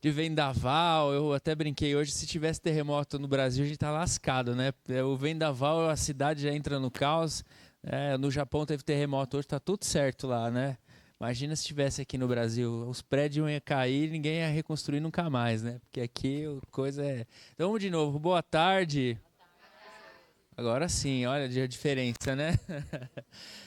de vendaval. Eu até brinquei hoje, se tivesse terremoto no Brasil, a gente tá lascado, né? O vendaval, a cidade já entra no caos. No Japão teve terremoto hoje, tá tudo certo lá, né? Imagina se tivesse aqui no Brasil, os prédios iam cair, ninguém ia reconstruir nunca mais, né? Porque aqui a coisa é. Então vamos de novo. Boa tarde. Agora sim, olha a diferença, né?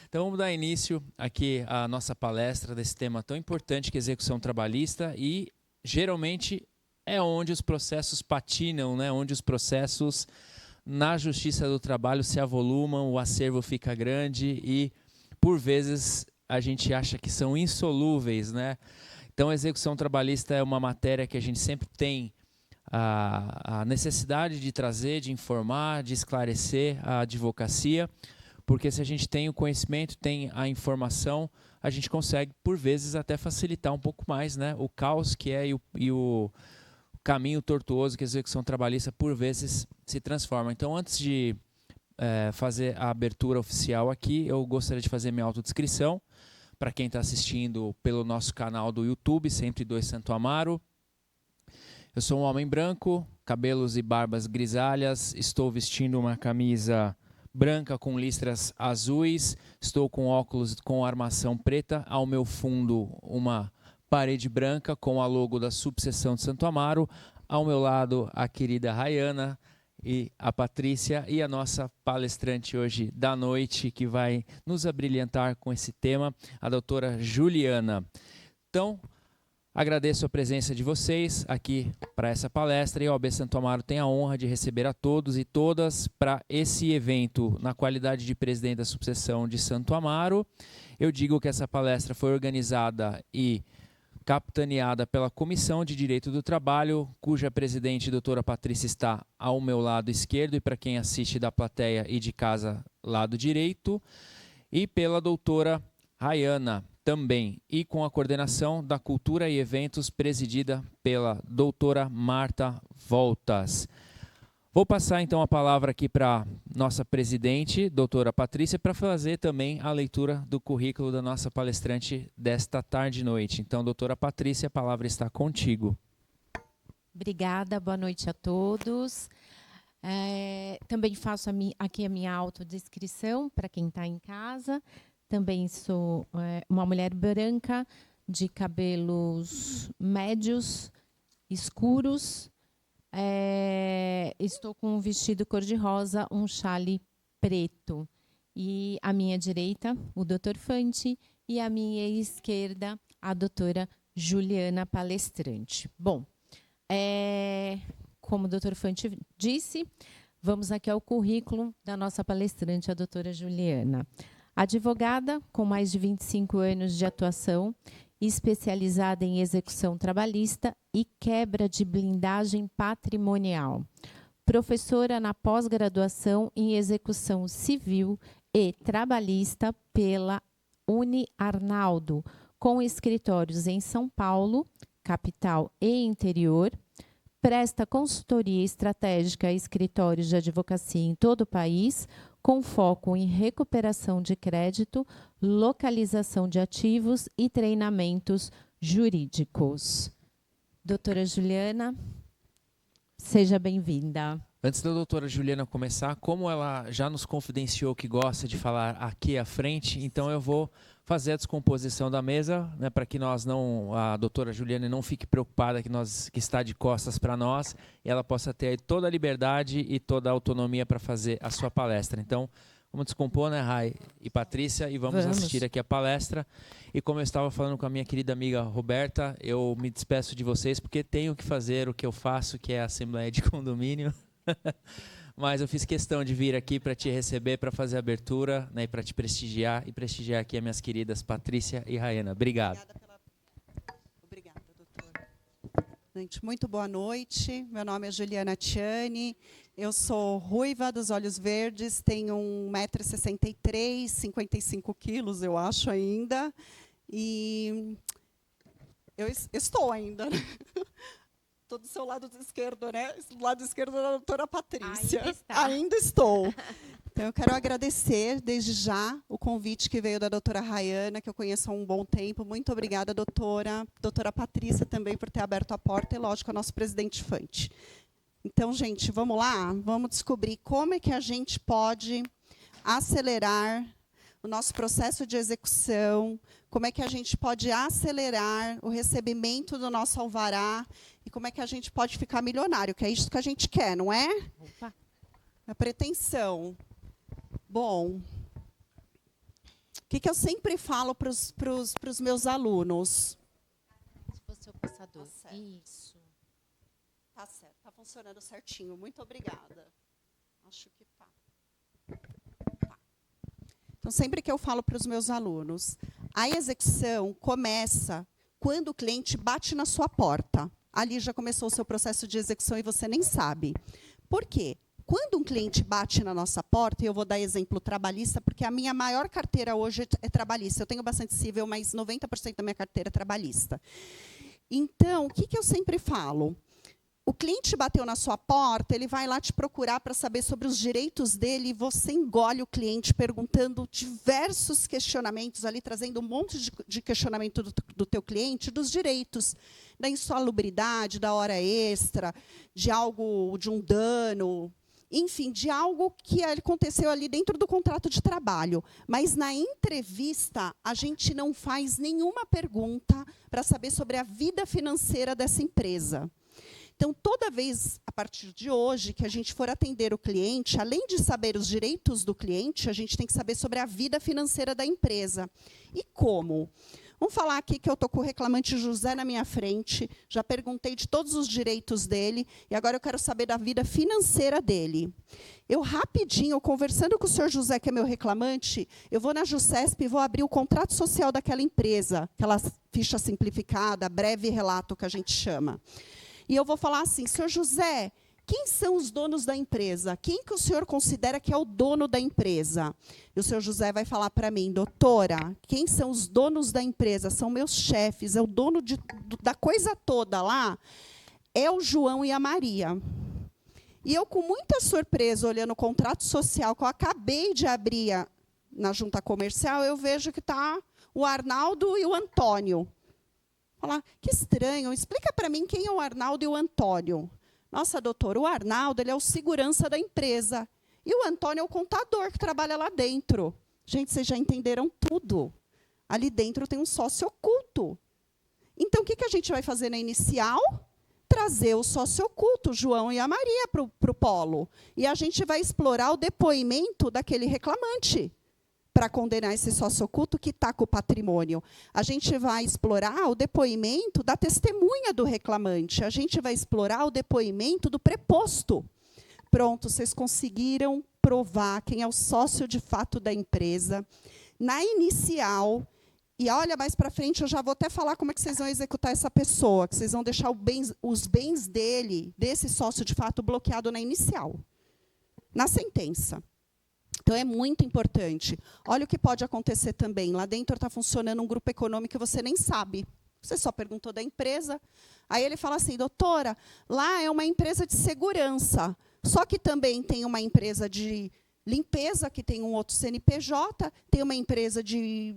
Então vamos dar início aqui à nossa palestra desse tema tão importante que é execução trabalhista e geralmente é onde os processos patinam, né? Onde os processos na justiça do trabalho se avolumam, o acervo fica grande e por vezes a gente acha que são insolúveis, né? Então a execução trabalhista é uma matéria que a gente sempre tem a necessidade de trazer, de informar, de esclarecer a advocacia, porque se a gente tem o conhecimento, tem a informação, a gente consegue, por vezes, até facilitar um pouco mais, né, o caos que é e o caminho tortuoso que a execução trabalhista, por vezes, se transforma. Então, antes de fazer a abertura oficial aqui, eu gostaria de fazer minha autodescrição, para quem está assistindo pelo nosso canal do YouTube, 102 Santo Amaro. Eu sou um homem branco, cabelos e barbas grisalhas, estou vestindo uma camisa branca com listras azuis, estou com óculos com armação preta, ao meu fundo uma parede branca com a logo da subseção de Santo Amaro, ao meu lado a querida Rayana e a Patrícia e a nossa palestrante hoje da noite que vai nos abrilhantar com esse tema, a doutora Juliana. Então, agradeço a presença de vocês aqui para essa palestra e a OAB Santo Amaro tem a honra de receber a todos e todas para esse evento na qualidade de presidente da subseção de Santo Amaro. Eu digo que essa palestra foi organizada e capitaneada pela Comissão de Direito do Trabalho, cuja presidente, doutora Patrícia, está ao meu lado esquerdo e para quem assiste da plateia e de casa, lado direito, e pela doutora Rayana, também, e com a coordenação da Cultura e Eventos, presidida pela doutora Marta Voltas. Vou passar então a palavra aqui para nossa presidente, doutora Patrícia, para fazer também a leitura do currículo da nossa palestrante desta tarde e noite. Então, doutora Patrícia, a palavra está contigo. Obrigada, boa noite a todos. Também faço aqui a minha autodescrição para quem está em casa. Também sou uma mulher branca, de cabelos médios, escuros. Estou com um vestido cor-de-rosa, um chale preto. E à minha direita, o doutor Fante, e à minha esquerda, a doutora Juliana, palestrante. Bom, como o doutor Fante disse, vamos aqui ao currículo da nossa palestrante, a doutora Juliana. Advogada com mais de 25 anos de atuação, especializada em execução trabalhista e quebra de blindagem patrimonial. Professora na pós-graduação em execução civil e trabalhista pela Uniarnaldo, com escritórios em São Paulo, capital e interior. Presta consultoria estratégica a escritórios de advocacia em todo o país, com foco em recuperação de crédito, localização de ativos e treinamentos jurídicos. Doutora Juliana, seja bem-vinda. Antes da doutora Juliana começar, como ela já nos confidenciou que gosta de falar aqui à frente, então eu vou fazer a descomposição da mesa, né, para que a doutora Juliana não fique preocupada que está de costas para nós, e ela possa ter toda a liberdade e toda a autonomia para fazer a sua palestra. Então, vamos descompor, né, Rai e Patrícia, e vamos assistir aqui a palestra. E como eu estava falando com a minha querida amiga Roberta, eu me despeço de vocês porque tenho que fazer o que eu faço, que é a Assembleia de Condomínio. Mas eu fiz questão de vir aqui para te receber, para fazer a abertura, né, e para te prestigiar e prestigiar aqui as minhas queridas Patrícia e Rayana. Obrigado. Obrigada, doutora. Gente, muito boa noite. Meu nome é Juliana Tiani. Eu sou ruiva, dos olhos verdes, tenho 1,63 m, 55 quilos, eu acho ainda. E eu estou ainda, né? Estou do seu lado esquerdo, né? Do lado esquerdo da doutora Patrícia. Ainda está. Ainda estou. Então, eu quero agradecer, desde já, o convite que veio da doutora Rayana, que eu conheço há um bom tempo. Muito obrigada, doutora. Doutora Patrícia também por ter aberto a porta e, lógico, ao nosso presidente Fante. Então, gente, vamos lá? Vamos descobrir como é que a gente pode acelerar o nosso processo de execução, como é que a gente pode acelerar o recebimento do nosso alvará e como é que a gente pode ficar milionário, que é isso que a gente quer, não é? Opa. A pretensão. Bom, o que eu sempre falo para os meus alunos? Se fosse o passador. Tá certo. Isso. Tá certo, tá funcionando certinho. Muito obrigada. Acho que tá. Então, sempre que eu falo para os meus alunos, a execução começa quando o cliente bate na sua porta. Ali já começou o seu processo de execução e você nem sabe. Por quê? Quando um cliente bate na nossa porta, e eu vou dar exemplo trabalhista, porque a minha maior carteira hoje é trabalhista. Eu tenho bastante civil, mas 90% da minha carteira é trabalhista. Então, o que eu sempre falo? O cliente bateu na sua porta, ele vai lá te procurar para saber sobre os direitos dele, e você engole o cliente perguntando diversos questionamentos ali, trazendo um monte de questionamento do teu cliente, dos direitos, da insalubridade, da hora extra, de algo, de um dano, enfim, de algo que aconteceu ali dentro do contrato de trabalho. Mas, na entrevista, a gente não faz nenhuma pergunta para saber sobre a vida financeira dessa empresa. Então, toda vez, a partir de hoje, que a gente for atender o cliente, além de saber os direitos do cliente, a gente tem que saber sobre a vida financeira da empresa. E como? Vamos falar aqui que eu estou com o reclamante José na minha frente, já perguntei de todos os direitos dele, e agora eu quero saber da vida financeira dele. Eu, rapidinho, conversando com o senhor José, que é meu reclamante, eu vou na Jusesp e vou abrir o contrato social daquela empresa, aquela ficha simplificada, breve relato que a gente chama. E eu vou falar assim, senhor José, quem são os donos da empresa? Quem que o senhor considera que é o dono da empresa? E o senhor José vai falar para mim, doutora, quem são os donos da empresa? São meus chefes, é o dono da coisa toda lá, é o João e a Maria. E eu, com muita surpresa, olhando o contrato social que eu acabei de abrir na junta comercial, eu vejo que está o Arnaldo e o Antônio. Falar, que estranho, explica para mim quem é o Arnaldo e o Antônio. Nossa, doutora, o Arnaldo ele é o segurança da empresa. E o Antônio é o contador que trabalha lá dentro. Gente, vocês já entenderam tudo. Ali dentro tem um sócio oculto. Então, o que a gente vai fazer na inicial? Trazer o sócio oculto, o João e a Maria, para o polo. E a gente vai explorar o depoimento daquele reclamante, para condenar esse sócio oculto que está com o patrimônio. A gente vai explorar o depoimento da testemunha do reclamante. A gente vai explorar o depoimento do preposto. Pronto, vocês conseguiram provar quem é o sócio de fato da empresa. Na inicial, e olha, mais para frente, eu já vou até falar como é que vocês vão executar essa pessoa, que vocês vão deixar os bens dele, desse sócio de fato, bloqueado na inicial, na sentença. Então, é muito importante. Olha o que pode acontecer também. Lá dentro está funcionando um grupo econômico que você nem sabe. Você só perguntou da empresa. Aí ele fala assim, doutora, lá é uma empresa de segurança. Só que também tem uma empresa de limpeza, que tem um outro CNPJ, tem uma empresa de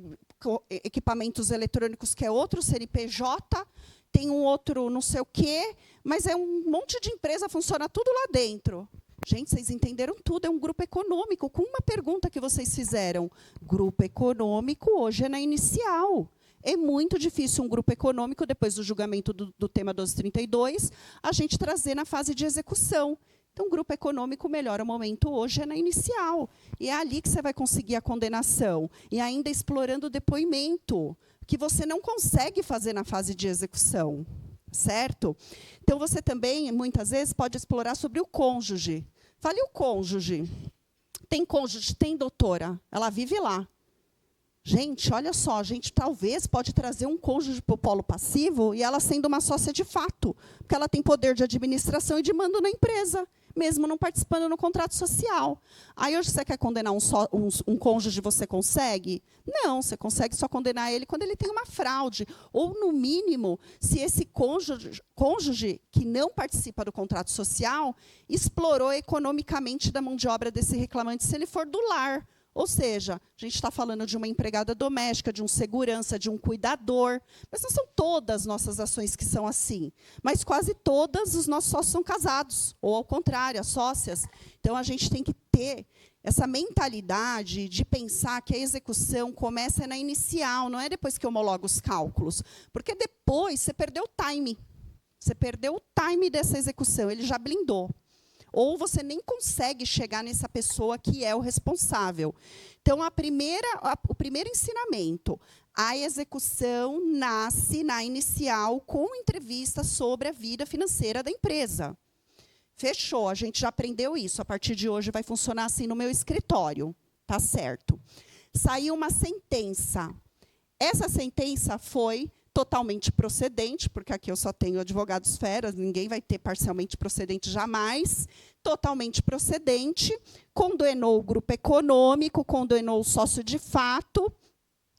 equipamentos eletrônicos, que é outro CNPJ, tem um outro não sei o quê, mas é um monte de empresa, funciona tudo lá dentro. Gente, vocês entenderam tudo, é um grupo econômico. Com uma pergunta que vocês fizeram, grupo econômico hoje é na inicial. É muito difícil um grupo econômico, depois do julgamento do tema 1232, a gente trazer na fase de execução. Então, grupo econômico, o melhor momento hoje é na inicial. E é ali que você vai conseguir a condenação. E ainda explorando o depoimento, que você não consegue fazer na fase de execução. Certo? Então, você também, muitas vezes, pode explorar sobre o cônjuge. Fale o cônjuge. Tem cônjuge? Tem, doutora. Ela vive lá. Gente, olha só, a gente talvez pode trazer um cônjuge para o polo passivo e ela sendo uma sócia de fato, porque ela tem poder de administração e de mando na empresa, mesmo não participando no contrato social. Aí hoje você quer condenar um cônjuge, você consegue? Não, você consegue só condenar ele quando ele tem uma fraude. Ou, no mínimo, se esse cônjuge que não participa do contrato social explorou economicamente da mão de obra desse reclamante, se ele for do lar. Ou seja, a gente está falando de uma empregada doméstica, de um segurança, de um cuidador. Mas não são todas as nossas ações que são assim. Mas quase todas os nossos sócios são casados. Ou, ao contrário, as sócias. Então, a gente tem que ter essa mentalidade de pensar que a execução começa na inicial, não é depois que homologa os cálculos. Porque depois você perdeu o time. Você perdeu o time dessa execução, ele já blindou. Ou você nem consegue chegar nessa pessoa que é o responsável. Então, o primeiro ensinamento, a execução nasce na inicial com entrevista sobre a vida financeira da empresa. Fechou, a gente já aprendeu isso. A partir de hoje vai funcionar assim no meu escritório. Tá certo. Saiu uma sentença. Essa sentença foi totalmente procedente, porque aqui eu só tenho advogados feras, ninguém vai ter parcialmente procedente jamais. Totalmente procedente, condenou o grupo econômico, condenou o sócio de fato.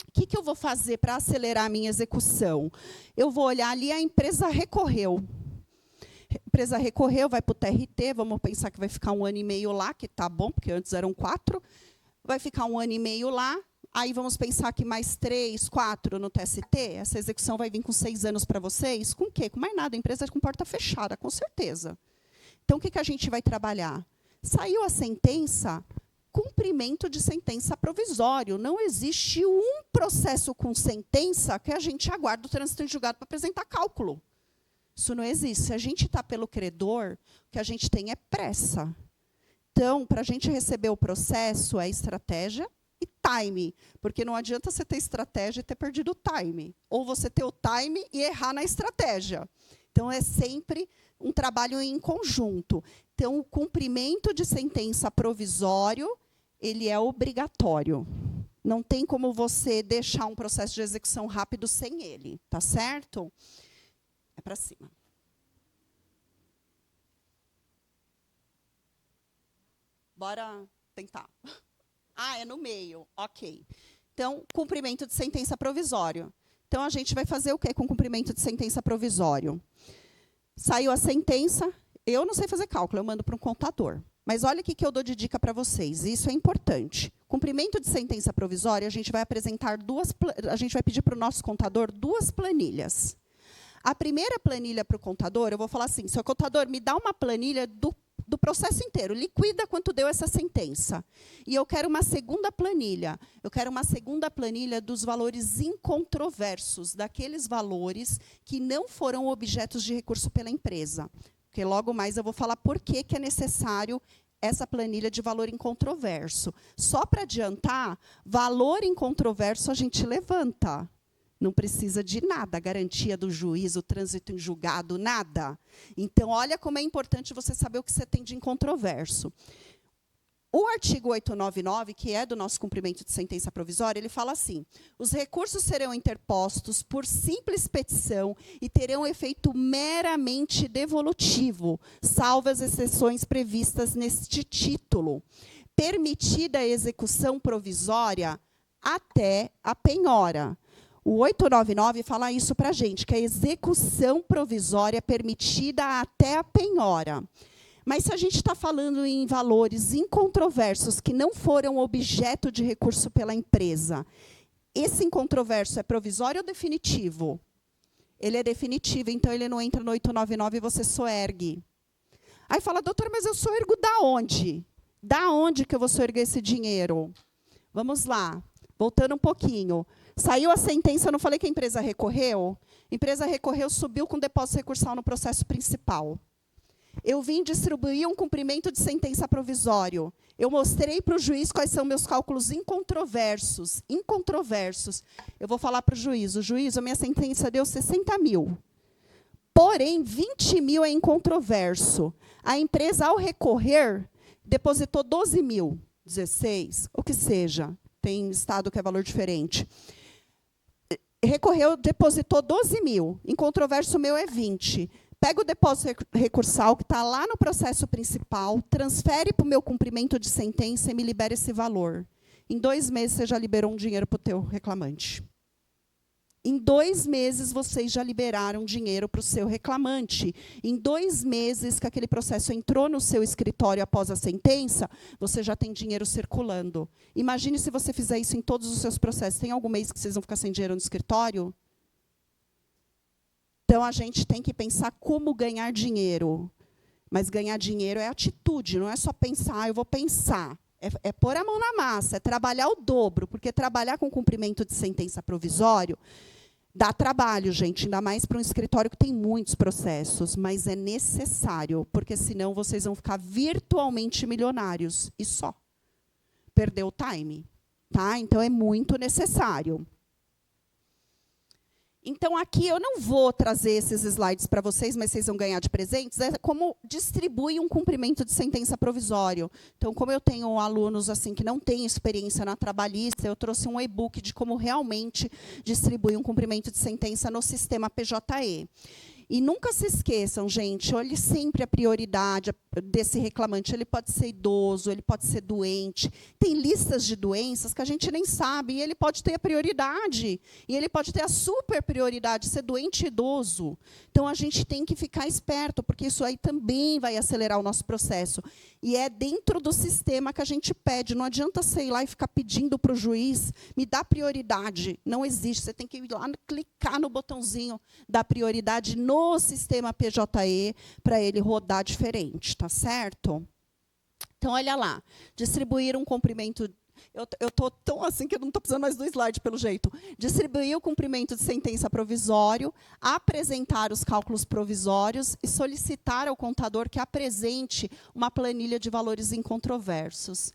O que eu vou fazer para acelerar a minha execução? Eu vou olhar ali, a empresa recorreu. A empresa recorreu, vai para o TRT, vamos pensar que vai ficar 1 ano e meio lá, que está bom, porque antes eram 4. Vai ficar 1 ano e meio lá. Aí vamos pensar que mais 3, 4 no TST, essa execução vai vir com 6 anos para vocês? Com o quê? Com mais nada, a empresa com porta fechada, com certeza. Então, o que a gente vai trabalhar? Saiu a sentença, cumprimento de sentença provisório. Não existe um processo com sentença que a gente aguarda o trânsito em julgado para apresentar cálculo. Isso não existe. Se a gente está pelo credor, o que a gente tem é pressa. Então, para a gente receber o processo, é estratégia e time, porque não adianta você ter estratégia e ter perdido o time, ou você ter o time e errar na estratégia. Então, é sempre um trabalho em conjunto. Então, o cumprimento de sentença provisório, ele é obrigatório. Não tem como você deixar um processo de execução rápido sem ele, tá certo? É para cima. Bora tentar. Ah, é no meio. Ok. Então, cumprimento de sentença provisório. Então, a gente vai fazer o quê com cumprimento de sentença provisório? Saiu a sentença, eu não sei fazer cálculo, eu mando para um contador. Mas olha o que eu dou de dica para vocês, isso é importante. Cumprimento de sentença provisória, a gente vai apresentar a gente vai pedir para o nosso contador 2 planilhas. A primeira planilha para o contador, eu vou falar assim, seu contador, me dá uma planilha do processo inteiro, liquida quanto deu essa sentença. E eu quero uma segunda planilha. Eu quero uma segunda planilha dos valores incontroversos, daqueles valores que não foram objetos de recurso pela empresa. Porque logo mais eu vou falar por que é necessário essa planilha de valor incontroverso. Só para adiantar, valor incontroverso a gente levanta. Não precisa de nada, garantia do juiz, o trânsito em julgado, nada. Então, olha como é importante você saber o que você tem de incontroverso. O artigo 899, que é do nosso cumprimento de sentença provisória, ele fala assim, os recursos serão interpostos por simples petição e terão efeito meramente devolutivo, salvo as exceções previstas neste título, permitida a execução provisória até a penhora. O 899 fala isso para a gente, que a execução provisória é permitida até a penhora. Mas se a gente está falando em valores incontroversos que não foram objeto de recurso pela empresa, esse incontroverso é provisório ou definitivo? Ele é definitivo, então ele não entra no 899 e você soergue. Aí fala, doutor, mas eu soergo da onde? Da onde que eu vou soerguer esse dinheiro? Vamos lá, voltando um pouquinho. Saiu a sentença, eu não falei que a empresa recorreu? A empresa recorreu, subiu com depósito recursal no processo principal. Eu vim distribuir um cumprimento de sentença provisório. Eu mostrei para o juiz quais são meus cálculos incontroversos. Incontroversos. Eu vou falar para o juiz, a minha sentença deu 60 mil. Porém, 20 mil é incontroverso. A empresa, ao recorrer, depositou 12 mil, 16, o que seja. tem estado que é valor diferente. Recorreu, depositou 12 mil. Em controverso, o meu é 20. Pega o depósito recursal, que está lá no processo principal, transfere para o meu cumprimento de sentença e me libera esse valor. Em 2 meses, você já liberou um dinheiro para o teu reclamante. Em 2 meses, vocês já liberaram dinheiro para o seu reclamante. Em 2 meses que aquele processo entrou no seu escritório após a sentença, você já tem dinheiro circulando. Imagine se você fizer isso em todos os seus processos. Tem algum mês que vocês vão ficar sem dinheiro no escritório? Então, a gente tem que pensar como ganhar dinheiro. Mas ganhar dinheiro é atitude, não é só pensar, eu vou pensar. É pôr a mão na massa, é trabalhar o dobro, porque trabalhar com cumprimento de sentença provisório dá trabalho, gente, ainda mais para um escritório que tem muitos processos, mas é necessário, porque senão vocês vão ficar virtualmente milionários, e só. Perdeu o time. Tá? Então, é muito necessário. Então, aqui eu não vou trazer esses slides para vocês, mas vocês vão ganhar de presentes. É como distribui um cumprimento de sentença provisório. Então, como eu tenho alunos assim que não têm experiência na trabalhista, eu trouxe um e-book de como realmente distribuir um cumprimento de sentença no sistema PJE. E nunca se esqueçam, gente, olhe sempre a prioridade desse reclamante. Ele pode ser idoso, ele pode ser doente. Tem listas de doenças que a gente nem sabe, e ele pode ter a prioridade. E ele pode ter a super prioridade, ser doente e idoso. Então, a gente tem que ficar esperto, porque isso aí também vai acelerar o nosso processo. E é dentro do sistema que a gente pede. Não adianta você ir lá e ficar pedindo para o juiz, me dá prioridade. Não existe. Você tem que ir lá, clicar no botãozinho da prioridade no sistema PJE para ele rodar diferente, tá certo? Então, olha lá. Distribuir um cumprimento... Eu estou tão assim que eu não estou precisando mais do slide, pelo jeito. Distribuir o cumprimento de sentença provisório, apresentar os cálculos provisórios e solicitar ao contador que apresente uma planilha de valores incontroversos.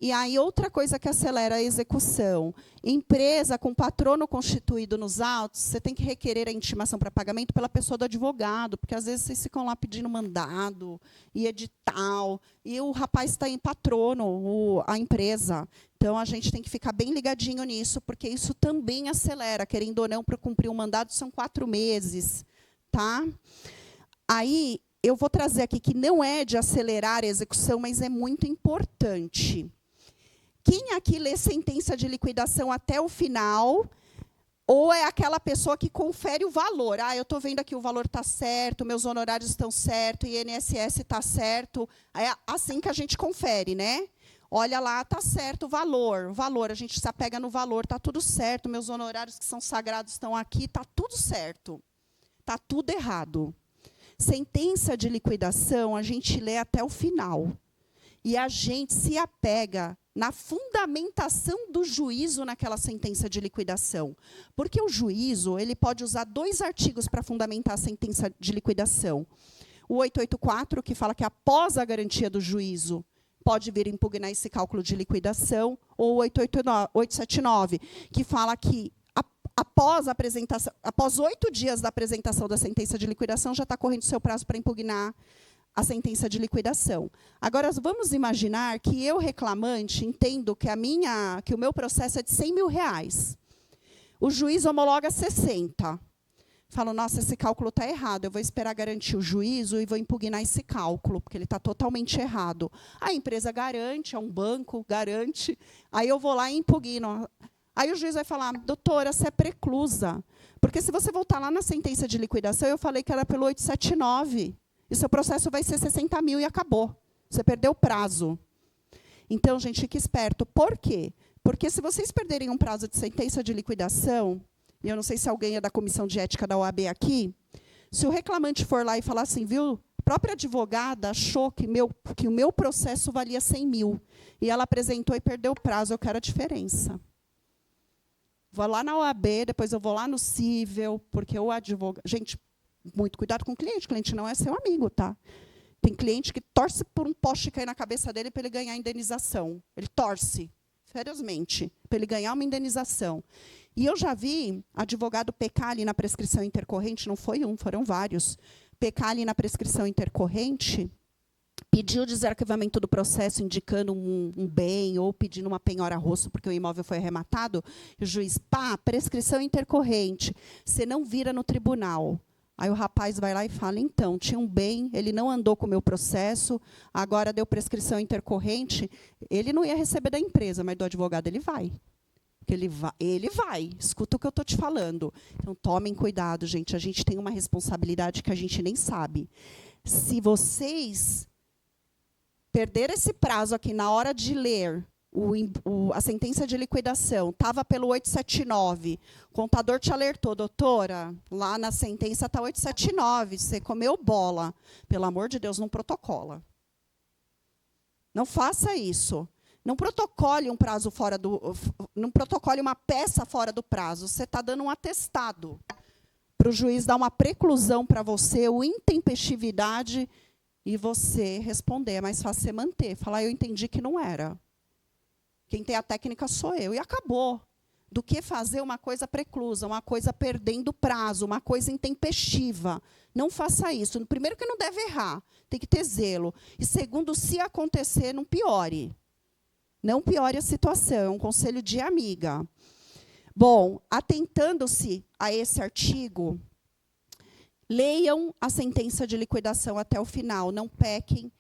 E aí, outra coisa que acelera a execução. Empresa com patrono constituído nos autos, você tem que requerer a intimação para pagamento pela pessoa do advogado, porque, às vezes, vocês ficam lá pedindo mandado e edital, e o rapaz está em patrono, a empresa. Então, a gente tem que ficar bem ligadinho nisso, porque isso também acelera. Querendo ou não, para cumprir um mandado, são 4 meses. Tá? Aí, eu vou trazer aqui que não é de acelerar a execução, mas é muito importante. Quem aqui lê sentença de liquidação até o final, ou é aquela pessoa que confere o valor? Ah, eu estou vendo aqui o valor está certo, meus honorários estão certos, INSS está certo. É assim que a gente confere, né? Olha lá, está certo o valor. O valor, a gente se apega no valor, está tudo certo, meus honorários que são sagrados estão aqui, está tudo certo. Está tudo errado. Sentença de liquidação, a gente lê até o final. E a gente se apega na fundamentação do juízo naquela sentença de liquidação. Porque o juízo ele pode usar 2 artigos para fundamentar a sentença de liquidação. O 884, que fala que após a garantia do juízo, pode vir impugnar esse cálculo de liquidação, ou o 879, que fala que após a apresentação, após 8 dias da apresentação da sentença de liquidação, já está correndo o seu prazo para impugnar a sentença de liquidação. Agora, vamos imaginar que eu, reclamante, entendo que o meu processo é de R$100 mil. O juiz homologa 60. Falo, nossa, esse cálculo está errado, eu vou esperar garantir o juízo e vou impugnar esse cálculo, porque ele está totalmente errado. A empresa garante, é um banco, garante, aí eu vou lá e impugno. Aí o juiz vai falar, doutora, você é preclusa. Porque se você voltar lá na sentença de liquidação, eu falei que era pelo 879. E seu processo vai ser 60 mil e acabou. Você perdeu o prazo. Então, gente, fique esperto. Por quê? Porque se vocês perderem um prazo de sentença de liquidação, e eu não sei se alguém é da comissão de ética da OAB aqui, se o reclamante for lá e falar assim, viu, a própria advogada achou que o meu processo valia 100 mil, e ela apresentou e perdeu o prazo, eu quero a diferença. Vou lá na OAB, depois eu vou lá no cível, porque o advogado... Gente, muito cuidado com o cliente não é seu amigo, tá? Tem cliente que torce por um poste cair na cabeça dele para ele ganhar indenização. Ele torce, ferozmente, para ele ganhar uma indenização. E eu já vi advogado pecar ali na prescrição intercorrente, não foi um, foram vários, pecar ali na prescrição intercorrente, pediu o desarquivamento do processo indicando um bem ou pedindo uma penhora a rosto porque o imóvel foi arrematado, e o juiz, pá, prescrição intercorrente, você não vira no tribunal. Aí o rapaz vai lá e fala, então, tinha um bem, ele não andou com o meu processo, agora deu prescrição intercorrente, ele não ia receber da empresa, mas do advogado ele vai. Porque ele vai, escuta o que eu estou te falando. Então, tomem cuidado, gente, a gente tem uma responsabilidade que a gente nem sabe. Se vocês perderam esse prazo aqui na hora de ler a sentença de liquidação, estava pelo 879, o contador te alertou, doutora, lá na sentença está 879, você comeu bola. Pelo amor de Deus, não protocola. Não faça isso. Não protocole um prazo fora não protocole uma peça fora do prazo. Você está dando um atestado para o juiz dar uma preclusão para você, ou intempestividade, e você responder. É mais fácil você manter. Falar, eu entendi que não era. Quem tem a técnica sou eu. E acabou. Do que fazer uma coisa preclusa, uma coisa perdendo prazo, uma coisa intempestiva. Não faça isso. Primeiro que não deve errar. Tem que ter zelo. E segundo, se acontecer, não piore. Não piore a situação. É um conselho de amiga. Bom, atentando-se a esse artigo, leiam a sentença de liquidação até o final. Não pequem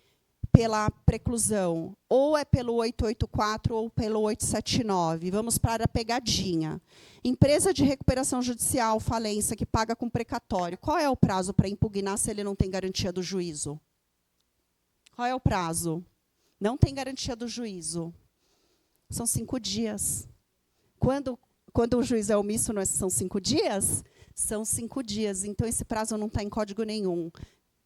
pela preclusão, ou é pelo 884 ou pelo 879. Vamos para a pegadinha. Empresa de recuperação judicial, falência, que paga com precatório. Qual é o prazo para impugnar se ele não tem garantia do juízo? Qual é o prazo? Não tem garantia do juízo. São 5 dias. Quando o juiz é omisso, não são 5 dias? São 5 dias. Então, esse prazo não está em código nenhum.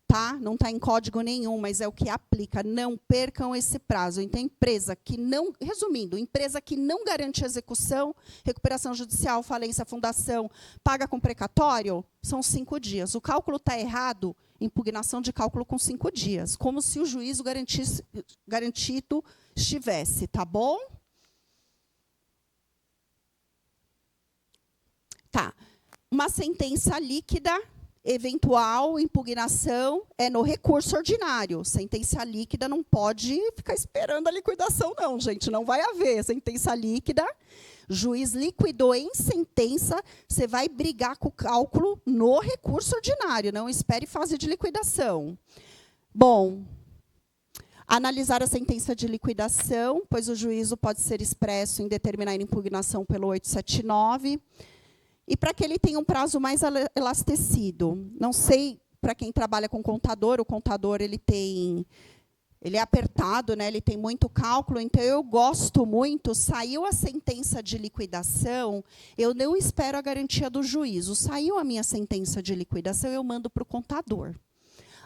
Tá? Não está em código nenhum, mas é o que aplica. Não percam esse prazo. Então, empresa que não... Resumindo, empresa que não garante execução, recuperação judicial, falência, fundação, paga com precatório, são 5 dias. O cálculo está errado, impugnação de cálculo com 5 dias, como se o juízo garantido estivesse. Tá bom? Tá. Uma sentença líquida... Eventual impugnação é no recurso ordinário. Sentença líquida não pode ficar esperando a liquidação, não, gente. Não vai haver sentença líquida. Juiz liquidou em sentença, você vai brigar com o cálculo no recurso ordinário. Não espere fase de liquidação. Bom, analisar a sentença de liquidação, pois o juízo pode ser expresso em determinar a impugnação pelo 879. E para que ele tenha um prazo mais elastecido. Não sei, para quem trabalha com contador, o contador ele é apertado, né? Ele tem muito cálculo, então eu gosto muito, saiu a sentença de liquidação, eu não espero a garantia do juízo. Saiu a minha sentença de liquidação, eu mando para o contador.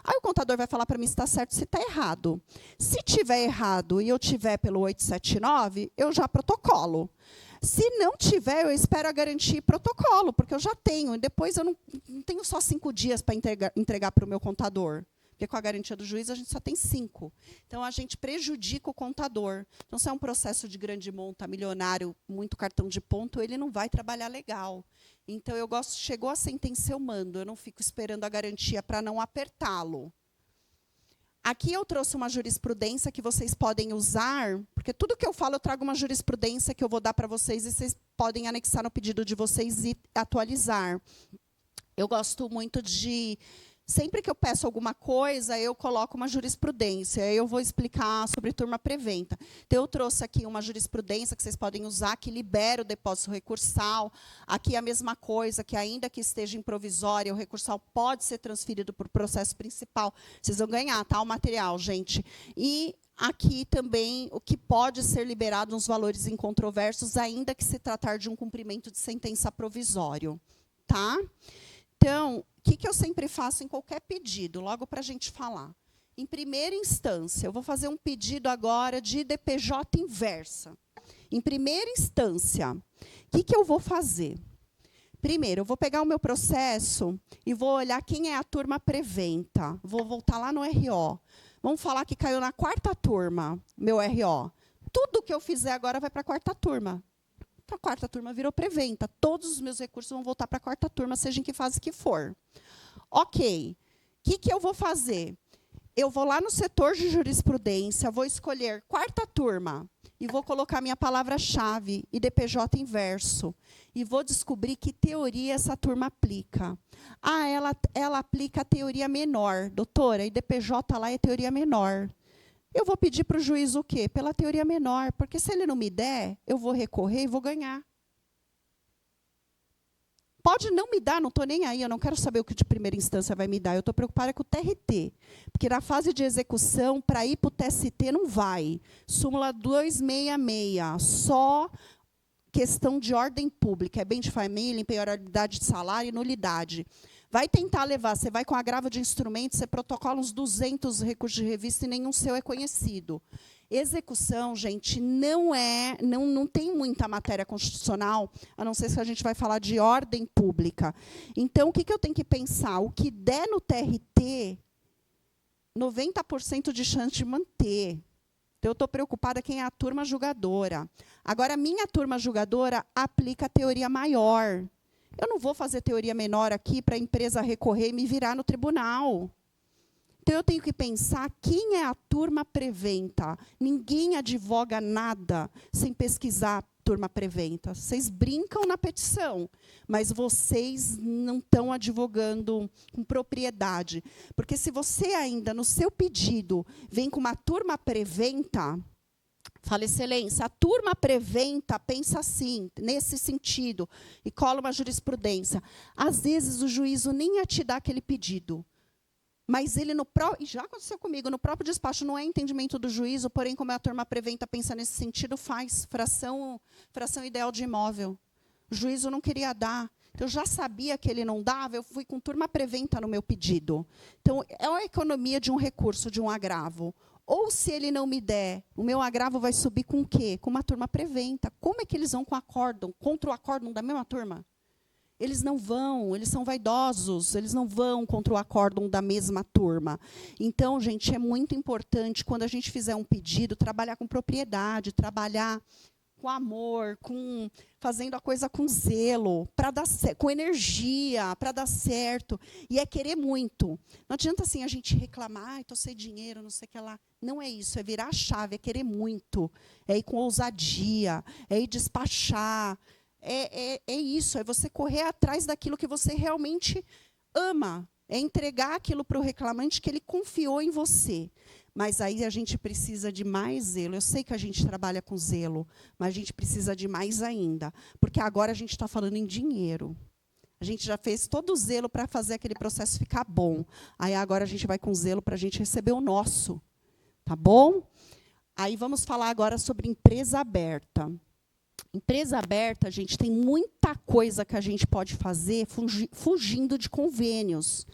Aí o contador vai falar para mim se está certo, se está errado. Se tiver errado e eu tiver pelo 879, eu já protocolo. Se não tiver, eu espero a garantia e protocolo, porque eu já tenho. E depois eu não tenho só 5 dias para entregar para o meu contador. Porque com a garantia do juiz, a gente só tem 5. Então, a gente prejudica o contador. Então, se é um processo de grande monta, milionário, muito cartão de ponto, ele não vai trabalhar legal. Então, eu gosto, chegou a sentença, eu mando. Eu não fico esperando a garantia para não apertá-lo. Aqui eu trouxe uma jurisprudência que vocês podem usar, porque tudo que eu falo, eu trago uma jurisprudência que eu vou dar para vocês, e vocês podem anexar no pedido de vocês e atualizar. Eu gosto muito de... Sempre que eu peço alguma coisa, eu coloco uma jurisprudência. Aí eu vou explicar sobre turma preventa. Então, eu trouxe aqui uma jurisprudência que vocês podem usar, que libera o depósito recursal. Aqui a mesma coisa, que ainda que esteja em provisória, o recursal pode ser transferido para o processo principal. Vocês vão ganhar, tá? O material, gente. E aqui também o que pode ser liberado nos valores incontroversos, ainda que se tratar de um cumprimento de sentença provisório. Tá? Então, o que eu sempre faço em qualquer pedido, logo para a gente falar? Em primeira instância, eu vou fazer um pedido agora de DPJ inversa. Em primeira instância, o que eu vou fazer? Primeiro, eu vou pegar o meu processo e vou olhar quem é a turma preventa. Vou voltar lá no RO. Vamos falar que caiu na 4ª turma, meu RO. Tudo que eu fizer agora vai para a 4ª turma. A 4ª turma virou preventa. Todos os meus recursos vão voltar para a 4ª turma, seja em que fase que for. Ok. O que eu vou fazer? eu vou lá no setor de jurisprudência, vou escolher quarta turma e vou colocar minha palavra-chave, IDPJ inverso, e vou descobrir que teoria essa turma aplica. Ah, ela aplica a teoria menor. Doutora, IDPJ lá é teoria menor. Eu vou pedir para o juiz o quê? Pela teoria menor, porque se ele não me der, eu vou recorrer e vou ganhar. Pode não me dar, não estou nem aí, eu não quero saber o que de primeira instância vai me dar, eu estou preocupada com o TRT. Porque na fase de execução, para ir para o TST, não vai. Súmula 266, só questão de ordem pública, é bem de família, impenhorabilidade de salário e nulidade. Vai tentar levar, você vai com agravo de instrumento, você protocola uns 200 recursos de revista e nenhum seu é conhecido. Execução, gente, não tem muita matéria constitucional, a não ser se a gente vai falar de ordem pública. Então, o que eu tenho que pensar? O que der no TRT, 90% de chance de manter. Então, eu estou preocupada quem é a turma julgadora. Agora, a minha turma julgadora aplica a teoria maior. Eu não vou fazer teoria menor aqui para a empresa recorrer e me virar no tribunal. Então, eu tenho que pensar quem é a turma preventa. Ninguém advoga nada sem pesquisar turma preventa. Vocês brincam na petição, mas vocês não estão advogando com propriedade. Porque se você ainda, no seu pedido, vem com uma turma preventa, fala, excelência, a turma preventa pensa assim, nesse sentido, e cola uma jurisprudência. Às vezes, o juízo nem ia te dar aquele pedido. Mas ele, e já aconteceu comigo, no próprio despacho, não é entendimento do juízo, porém, como a turma preventa pensa nesse sentido, faz fração ideal de imóvel. O juízo não queria dar. Eu já sabia que ele não dava, eu fui com turma preventa no meu pedido. Então, é uma economia de um recurso, de um agravo. Ou, se ele não me der, o meu agravo vai subir com o quê? Com uma turma preventa. Como é que eles vão com acórdão, contra o acórdão da mesma turma? Eles não vão, eles são vaidosos, eles não vão contra o acórdão da mesma turma. Então, gente, é muito importante, quando a gente fizer um pedido, trabalhar com propriedade, trabalhar com amor, fazendo a coisa com zelo, com energia, para dar certo. E é querer muito. Não adianta assim a gente reclamar, estou sem dinheiro, não sei o que lá. Não é isso, é virar a chave, é querer muito. É ir com ousadia, é ir despachar. É isso, é você correr atrás daquilo que você realmente ama. É entregar aquilo para o reclamante que ele confiou em você. Mas aí a gente precisa de mais zelo. Eu sei que a gente trabalha com zelo, mas a gente precisa de mais ainda. Porque agora a gente está falando em dinheiro. A gente já fez todo o zelo para fazer aquele processo ficar bom. Aí agora a gente vai com zelo para a gente receber o nosso. Tá bom? Aí vamos falar agora sobre empresa aberta. Empresa aberta, gente, tem muita coisa que a gente pode fazer fugindo de convênios.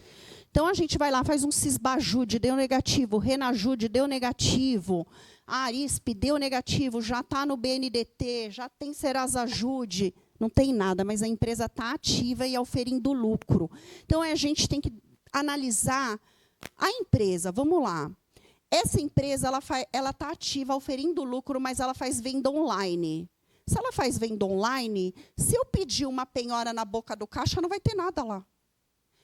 Então, a gente vai lá, faz um Cisbajude, deu negativo, Renajude, deu negativo, a Arisp deu negativo, já está no BNDT, já tem Serasajude, não tem nada, mas a empresa está ativa e auferindo lucro. Então, a gente tem que analisar a empresa. Vamos lá. Essa empresa ela está ativa, auferindo lucro, mas ela faz venda online. Se ela faz venda online, se eu pedir uma penhora na boca do caixa, não vai ter nada lá.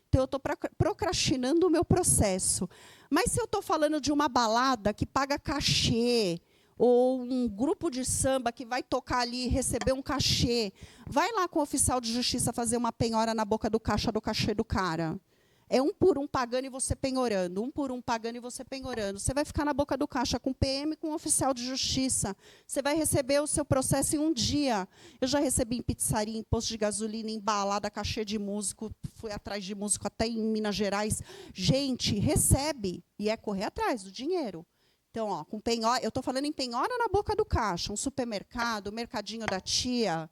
Então, eu estou procrastinando o meu processo. Mas se eu estou falando de uma balada que paga cachê, ou um grupo de samba que vai tocar ali e receber um cachê, vai lá com o oficial de justiça fazer uma penhora na boca do caixa do cachê do cara. É um por um pagando e você penhorando, um por um pagando e você penhorando. Você vai ficar na boca do caixa com PM e com oficial de justiça. Você vai receber o seu processo em um dia. Eu já recebi em pizzaria, em posto de gasolina, em balada, cachê de músico, fui atrás de músico até em Minas Gerais. Gente, recebe e é correr atrás do dinheiro. Então, ó, com penhora, eu estou falando em penhora na boca do caixa, um supermercado, o mercadinho da tia.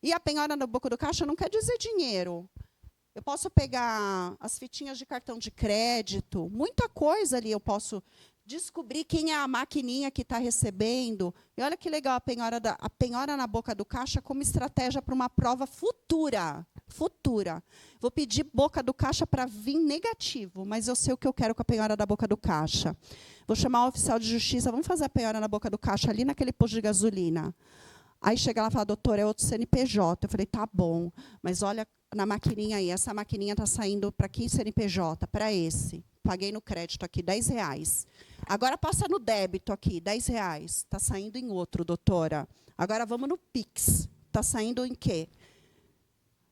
E a penhora na boca do caixa não quer dizer dinheiro. Eu posso pegar as fitinhas de cartão de crédito, muita coisa ali eu posso descobrir quem é a maquininha que está recebendo. E olha que legal a penhora na boca do caixa como estratégia para uma prova futura. Vou pedir boca do caixa para vir negativo, mas eu sei o que eu quero com a penhora da boca do caixa. Vou chamar o oficial de justiça, vamos fazer a penhora na boca do caixa ali naquele posto de gasolina. Aí chega lá e fala, doutora, é outro CNPJ. Eu falei, tá bom, mas olha na maquininha aí, essa maquininha está saindo para que CNPJ? Para esse. Paguei no crédito aqui, R$10. Agora passa no débito aqui, R$10. Está saindo em outro, doutora. Agora vamos no Pix. Está saindo em quê?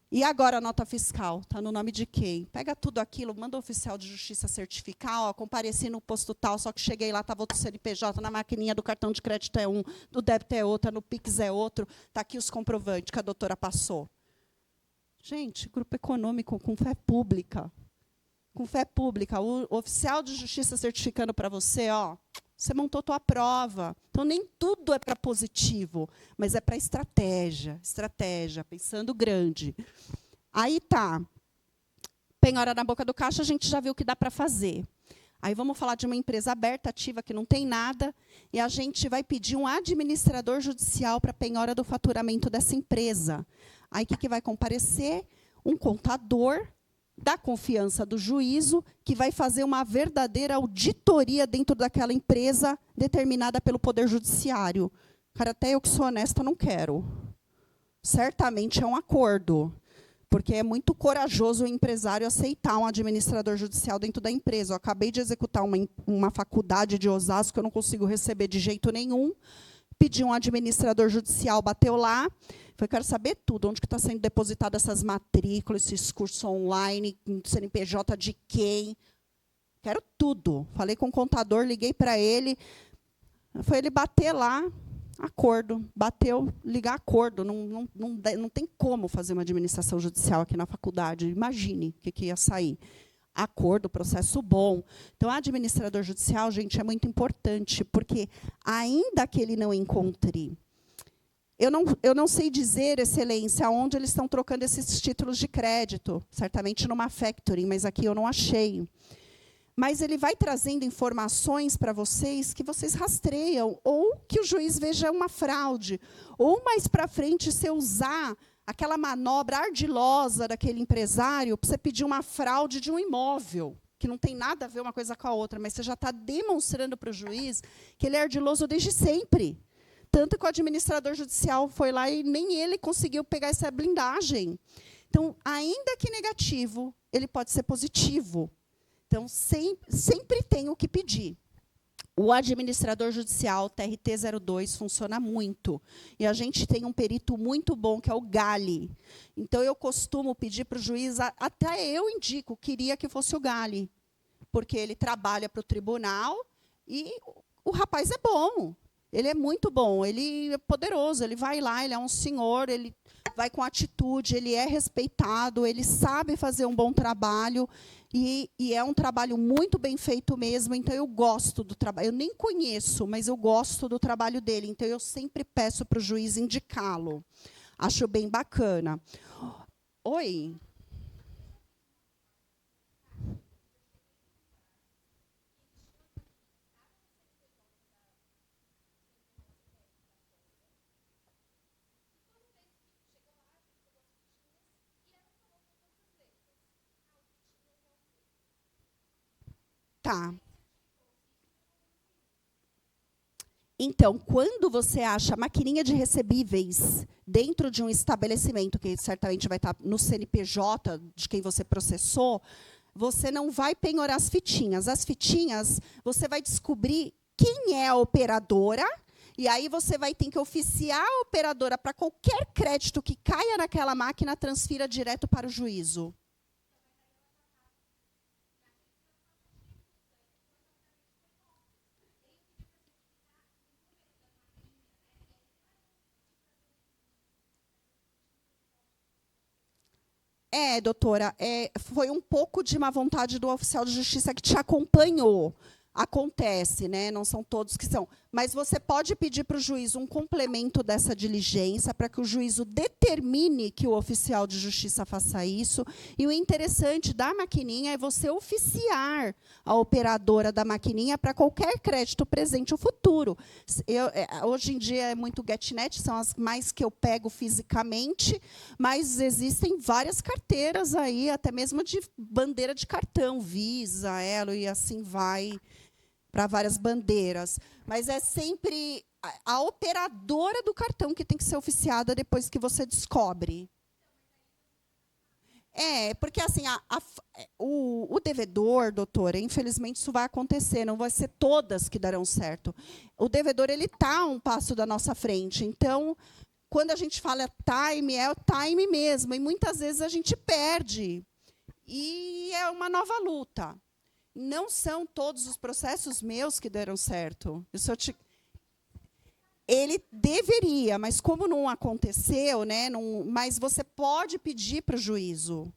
E agora a nota fiscal? Está no nome de quem? Pega tudo aquilo, manda o oficial de justiça certificar, ó, compareci no posto tal, só que cheguei lá, estava outro CNPJ, na maquininha do cartão de crédito é um, do débito é outro, no Pix é outro, está aqui os comprovantes que a doutora passou. Gente, grupo econômico com fé pública. Com fé pública. O oficial de justiça certificando para você, ó, você montou tua prova. Então, nem tudo é para positivo, mas é para estratégia. Estratégia, pensando grande. Aí tá. Penhora na boca do caixa, a gente já viu o que dá para fazer. Aí vamos falar de uma empresa aberta, ativa, que não tem nada, e a gente vai pedir um administrador judicial para a penhora do faturamento dessa empresa. Aí o que vai comparecer? Um contador da confiança do juízo, que vai fazer uma verdadeira auditoria dentro daquela empresa determinada pelo Poder Judiciário. Cara, até eu que sou honesta, não quero. Certamente é um acordo, porque é muito corajoso o empresário aceitar um administrador judicial dentro da empresa. Eu acabei de executar uma faculdade de Osasco, que eu não consigo receber de jeito nenhum. Pedi um administrador judicial, bateu lá. Eu quero saber tudo, onde que está sendo depositada essas matrículas, esses cursos online, CNPJ de quem. Quero tudo. Falei com o contador, liguei para ele. Foi ele bater lá, acordo. Bateu, ligar acordo. Não tem como fazer uma administração judicial aqui na faculdade. Imagine o que ia sair. Acordo, processo bom. Então, o administrador judicial, gente, é muito importante, porque ainda que ele não encontre... Eu não sei dizer, excelência, onde eles estão trocando esses títulos de crédito. Certamente numa factory, mas aqui eu não achei. Mas ele vai trazendo informações para vocês que vocês rastreiam, ou que o juiz veja uma fraude. Ou, mais para frente, se usar aquela manobra ardilosa daquele empresário para você pedir uma fraude de um imóvel, que não tem nada a ver uma coisa com a outra, mas você já está demonstrando para o juiz que ele é ardiloso desde sempre. Tanto que o administrador judicial foi lá e nem ele conseguiu pegar essa blindagem. Então, ainda que negativo, ele pode ser positivo. Então, sempre tem o que pedir. O administrador judicial, TRT-02, funciona muito. E a gente tem um perito muito bom, que é o Gali. Então, eu costumo pedir para o juiz, até eu indico, queria que fosse o Gali, porque ele trabalha para o tribunal e o rapaz é bom. Ele é muito bom, ele é poderoso, ele vai lá, ele é um senhor, ele vai com atitude, ele é respeitado, ele sabe fazer um bom trabalho, e é um trabalho muito bem feito mesmo, então eu gosto do trabalho. Eu nem conheço, mas eu gosto do trabalho dele, então eu sempre peço para o juiz indicá-lo. Acho bem bacana. Oi? Tá. Então, quando você acha a maquininha de recebíveis dentro de um estabelecimento, que certamente vai estar no CNPJ de quem você processou, você não vai penhorar as fitinhas. As fitinhas, você vai descobrir quem é a operadora, e aí você vai ter que oficiar a operadora para qualquer crédito que caia naquela máquina, transfira direto para o juízo. Doutora, foi um pouco de má vontade do oficial de justiça que te acompanhou. Acontece, né? Não são todos que são. Mas você pode pedir para o juiz um complemento dessa diligência para que o juízo determine que o oficial de justiça faça isso. E o interessante da maquininha é você oficiar a operadora da maquininha para qualquer crédito presente ou futuro. Hoje em dia é muito GetNet, são as mais que eu pego fisicamente, mas existem várias carteiras aí, até mesmo de bandeira de cartão, Visa, Elo e assim vai, para várias bandeiras, mas é sempre a operadora do cartão que tem que ser oficiada depois que você descobre. Porque assim, o devedor, doutora, infelizmente isso vai acontecer, não vai ser todas que darão certo. O devedor ele está um passo da nossa frente, então, quando a gente fala time, é o time mesmo, e muitas vezes a gente perde, e é uma nova luta. Não são todos os processos meus que deram certo. Ele deveria, mas como não aconteceu, né, mas você pode pedir para o juízo.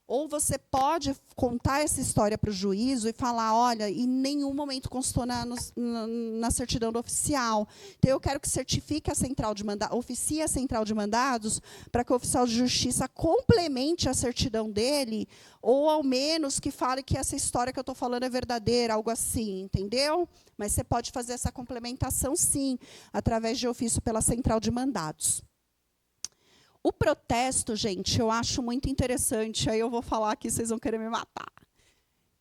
Ou você pode contar essa história para o juízo e falar, olha, em nenhum momento constou na certidão do oficial. Então, eu quero que certifique a central de mandados, oficie a central de mandados, para que o oficial de justiça complemente a certidão dele, ou, ao menos, que fale que essa história que eu estou falando é verdadeira, algo assim, entendeu? Mas você pode fazer essa complementação, sim, através de ofício pela central de mandados. O protesto, gente, eu acho muito interessante. Aí eu vou falar aqui, vocês vão querer me matar.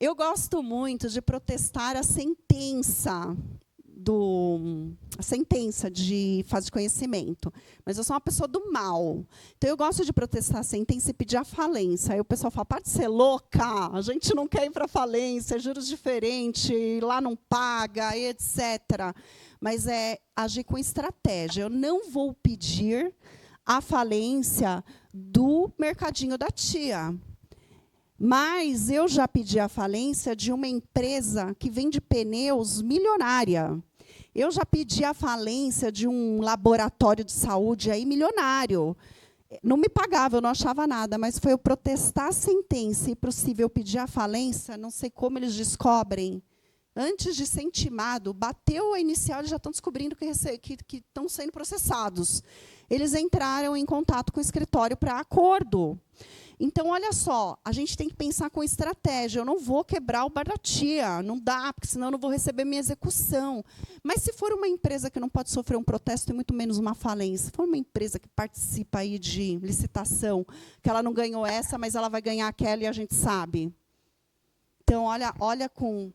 Eu gosto muito de protestar a sentença de fase de conhecimento. Mas eu sou uma pessoa do mal. Então, eu gosto de protestar a sentença e pedir a falência. Aí o pessoal fala, para de ser louca, a gente não quer ir para a falência, juros diferentes, lá não paga, etc. Mas é agir com estratégia. Eu não vou pedir a falência do mercadinho da tia. Mas eu já pedi a falência de uma empresa que vende pneus milionária. Eu já pedi a falência de um laboratório de saúde aí milionário. Não me pagava, eu não achava nada, mas foi eu protestar a sentença e possível pedir a falência, não sei como eles descobrem. Antes de ser intimado, bateu a inicial, eles já estão descobrindo que estão sendo processados. Eles entraram em contato com o escritório para acordo. Então, olha só, a gente tem que pensar com estratégia. Eu não vou quebrar o bar da tia, não dá, porque senão eu não vou receber minha execução. Mas se for uma empresa que não pode sofrer um protesto e muito menos uma falência, se for uma empresa que participa aí de licitação, que ela não ganhou essa, mas ela vai ganhar aquela e a gente sabe. Então, olha com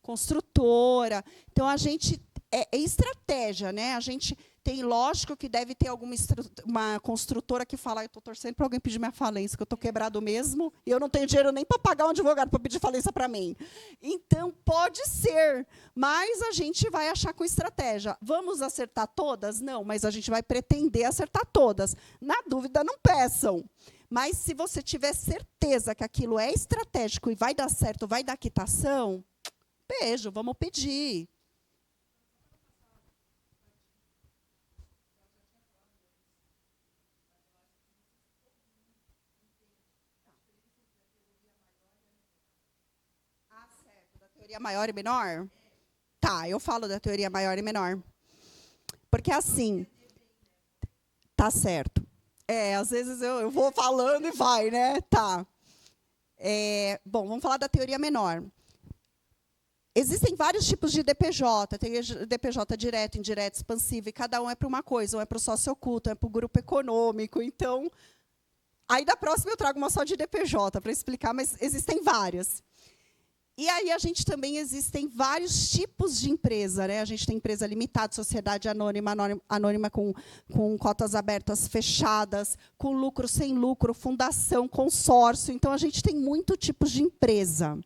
construtora. Então, a gente é estratégia, né? A gente tem, lógico, que deve ter uma construtora que fala, eu estou torcendo para alguém pedir minha falência, que eu estou quebrado mesmo, e eu não tenho dinheiro nem para pagar um advogado para pedir falência para mim. Então, pode ser, mas a gente vai achar com estratégia. Vamos acertar todas? Não, mas a gente vai pretender acertar todas. Na dúvida, não peçam. Mas, se você tiver certeza que aquilo é estratégico e vai dar certo, vai dar quitação, beijo, vamos pedir. Teoria maior e menor? Tá, eu falo da teoria maior e menor. Porque, assim, tá certo. Às vezes eu vou falando e vai, né? Tá. Bom, vamos falar da teoria menor. Existem vários tipos de DPJ. Tem DPJ direto, indireto, expansivo, e cada um é para uma coisa. Um é para o sócio oculto, um é para o grupo econômico. Então, aí da próxima eu trago uma só de DPJ para explicar, mas existem várias. E aí a gente também existem vários tipos de empresa, né? A gente tem empresa limitada, sociedade anônima com cotas abertas, fechadas, com lucro, sem lucro, fundação, consórcio. Então, a gente tem muitos tipos de empresa.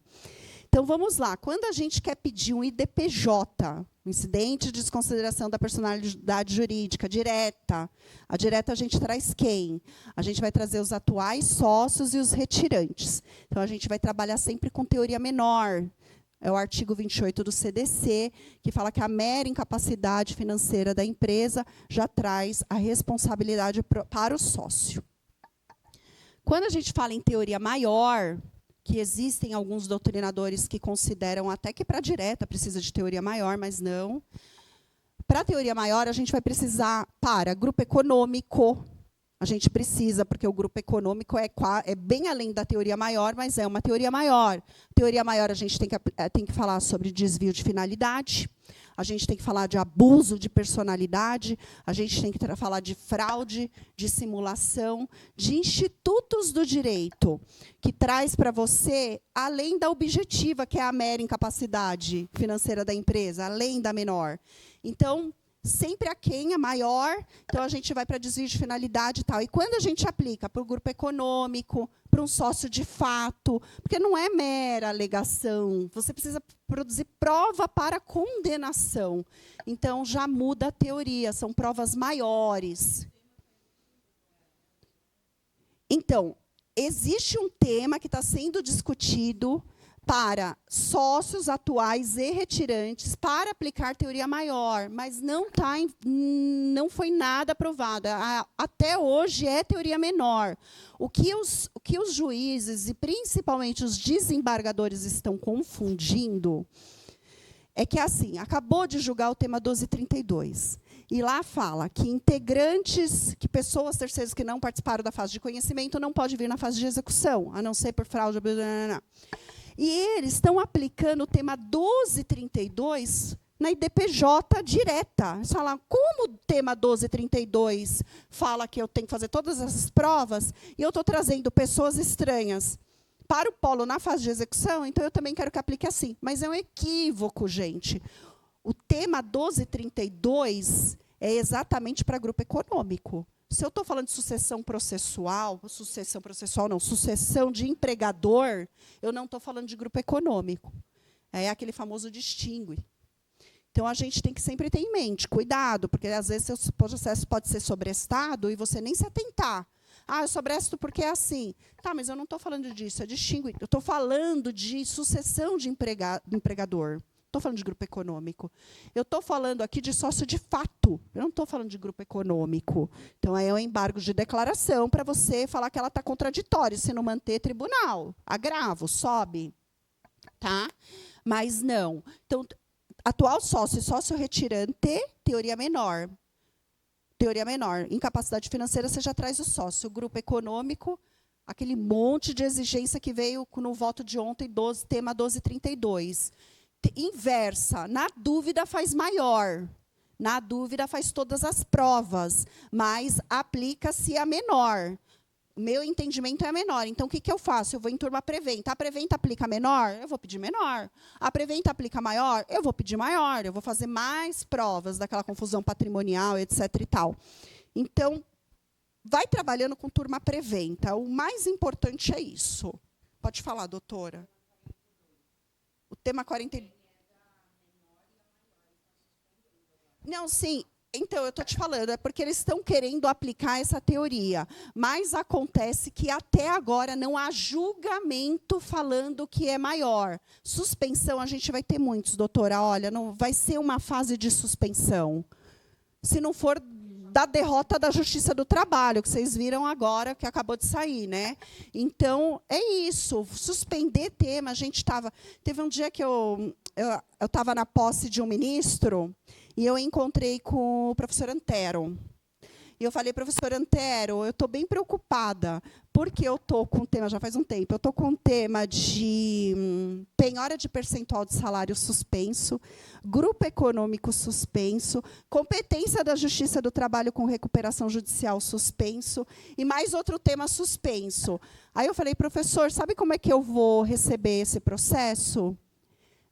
Então, vamos lá. Quando a gente quer pedir um IDPJ, um incidente de desconsideração da personalidade jurídica direta, a direta a gente traz quem? A gente vai trazer os atuais sócios e os retirantes. Então, a gente vai trabalhar sempre com teoria menor. É o artigo 28 do CDC, que fala que a mera incapacidade financeira da empresa já traz a responsabilidade para o sócio. Quando a gente fala em teoria maior, que existem alguns doutrinadores que consideram até que para a direta precisa de teoria maior, mas não. Para a teoria maior, a gente vai precisar para grupo econômico, A gente precisa, porque o grupo econômico é bem além da teoria maior, mas é uma teoria maior. Teoria maior, a gente tem que falar sobre desvio de finalidade, a gente tem que falar de abuso de personalidade, a gente tem que falar de fraude, de simulação, de institutos do direito, que traz para você, além da objetiva, que é a mera incapacidade financeira da empresa, além da menor. Então, sempre a quem é maior, então a gente vai para desvio de finalidade e tal. E quando a gente aplica para o grupo econômico, para um sócio de fato, porque não é mera alegação, você precisa produzir prova para condenação. Então, já muda a teoria, são provas maiores. Então, existe um tema que está sendo discutido para sócios atuais e retirantes para aplicar teoria maior, mas não foi nada aprovado. Até hoje é teoria menor. O que os juízes, e principalmente os desembargadores, estão confundindo é que, assim, acabou de julgar o tema 1232. E lá fala que pessoas terceiras que não participaram da fase de conhecimento não podem vir na fase de execução, a não ser por fraude. E eles estão aplicando o tema 1232 na IDPJ direta. Eles falam, como o tema 1232 fala que eu tenho que fazer todas essas provas, e eu estou trazendo pessoas estranhas para o polo na fase de execução, então eu também quero que aplique assim. Mas é um equívoco, gente. O tema 1232 é exatamente para grupo econômico. Se eu estou falando de sucessão processual não, sucessão de empregador, eu não estou falando de grupo econômico. É aquele famoso distingue. Então, a gente tem que sempre ter em mente, cuidado, porque, às vezes, o processo pode ser sobrestado e você nem se atentar. Eu sobresto porque é assim. Tá, mas eu não estou falando disso, é distingue. Eu estou falando de sucessão de empregador. Estou falando de grupo econômico. Eu estou falando aqui de sócio de fato. Eu não estou falando de grupo econômico. Então, aí é um embargo de declaração para você falar que ela está contraditória. Se não manter, tribunal. Agravo, sobe. Tá? Mas não. Então, atual sócio e sócio retirante, teoria menor. Teoria menor. Incapacidade financeira, você já traz o sócio. O grupo econômico, aquele monte de exigência que veio no voto de ontem, tema 1232. Inversa, na dúvida faz maior, na dúvida faz todas as provas, mas aplica-se a menor. O meu entendimento é a menor. Então, o que eu faço? Eu vou em turma preventa. A preventa aplica menor? Eu vou pedir menor. A preventa aplica maior? Eu vou pedir maior. Eu vou fazer mais provas daquela confusão patrimonial, etc. e tal. Então, vai trabalhando com turma preventa. O mais importante é isso. Pode falar, doutora. O tema 42. Não, sim. Então, eu estou te falando, é porque eles estão querendo aplicar essa teoria. Mas acontece que, até agora, não há julgamento falando que é maior. Suspensão, a gente vai ter muitos, doutora. Olha, não vai ser uma fase de suspensão. Se não for da derrota da Justiça do Trabalho, que vocês viram agora, que acabou de sair, né? Então, é isso. Suspender tema. A gente estava... Teve um dia que eu estava na posse de um ministro e eu encontrei com o professor Antero. E eu falei, professor Antero, eu estou bem preocupada, porque eu estou com o tema, já faz um tempo, eu estou com o tema de penhora de percentual de salário suspenso, grupo econômico suspenso, competência da Justiça do Trabalho com recuperação judicial suspenso, e mais outro tema suspenso. Aí eu falei, professor, sabe como é que eu vou receber esse processo?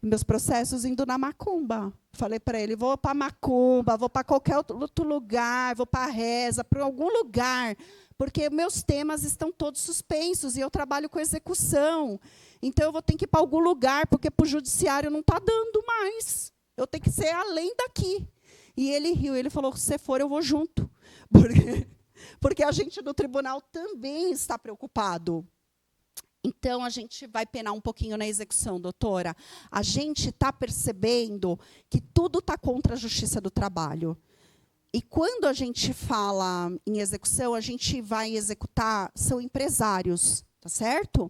Meus processos indo na macumba. Falei para ele, vou para macumba, vou para qualquer outro lugar, vou para a reza, para algum lugar, porque meus temas estão todos suspensos e eu trabalho com execução. Então, eu vou ter que ir para algum lugar, porque para o judiciário não está dando mais. Eu tenho que ser além daqui. E ele riu, ele falou, se você for, eu vou junto. Porque a gente do tribunal também está preocupado. Então, a gente vai penar um pouquinho na execução, doutora. A gente está percebendo que tudo está contra a Justiça do Trabalho. E quando a gente fala em execução, a gente vai executar, são empresários, tá certo?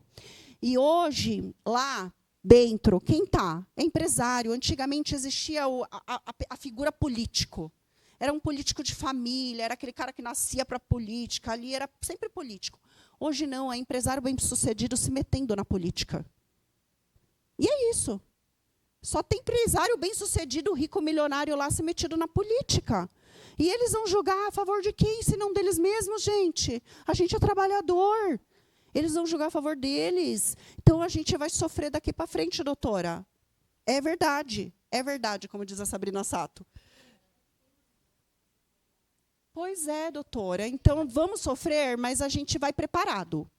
E hoje, lá dentro, quem está? É empresário. Antigamente existia a figura político. era um político de família, era aquele cara que nascia para a política, ali era sempre político. Hoje não, é empresário bem-sucedido se metendo na política. E é isso. Só tem empresário bem-sucedido, rico, milionário lá se metido na política. E eles vão julgar a favor de quem, se não deles mesmos, gente? A gente é trabalhador. Eles vão julgar a favor deles. Então, a gente vai sofrer daqui para frente, doutora. É verdade, como diz a Sabrina Sato. Pois é, doutora. Então, vamos sofrer, mas a gente vai preparado.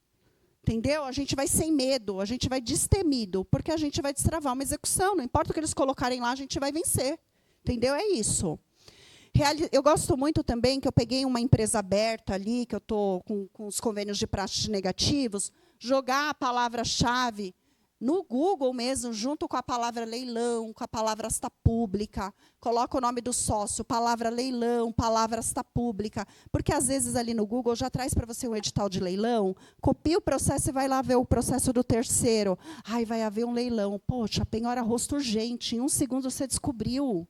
Entendeu? A gente vai sem medo, a gente vai destemido, porque a gente vai destravar uma execução. Não importa o que eles colocarem lá, a gente vai vencer. Entendeu? É isso. Eu gosto muito também que eu peguei uma empresa aberta ali, que eu estou com os convênios de praxe negativos, jogar a palavra-chave no Google mesmo, junto com a palavra leilão, com a palavra asta pública, coloca o nome do sócio, palavra leilão, palavra asta pública, porque às vezes ali no Google já traz para você um edital de leilão, copia o processo e vai lá ver o processo do terceiro. Ai, vai haver um leilão. Poxa, penhora rosto urgente, em 1 segundo você descobriu.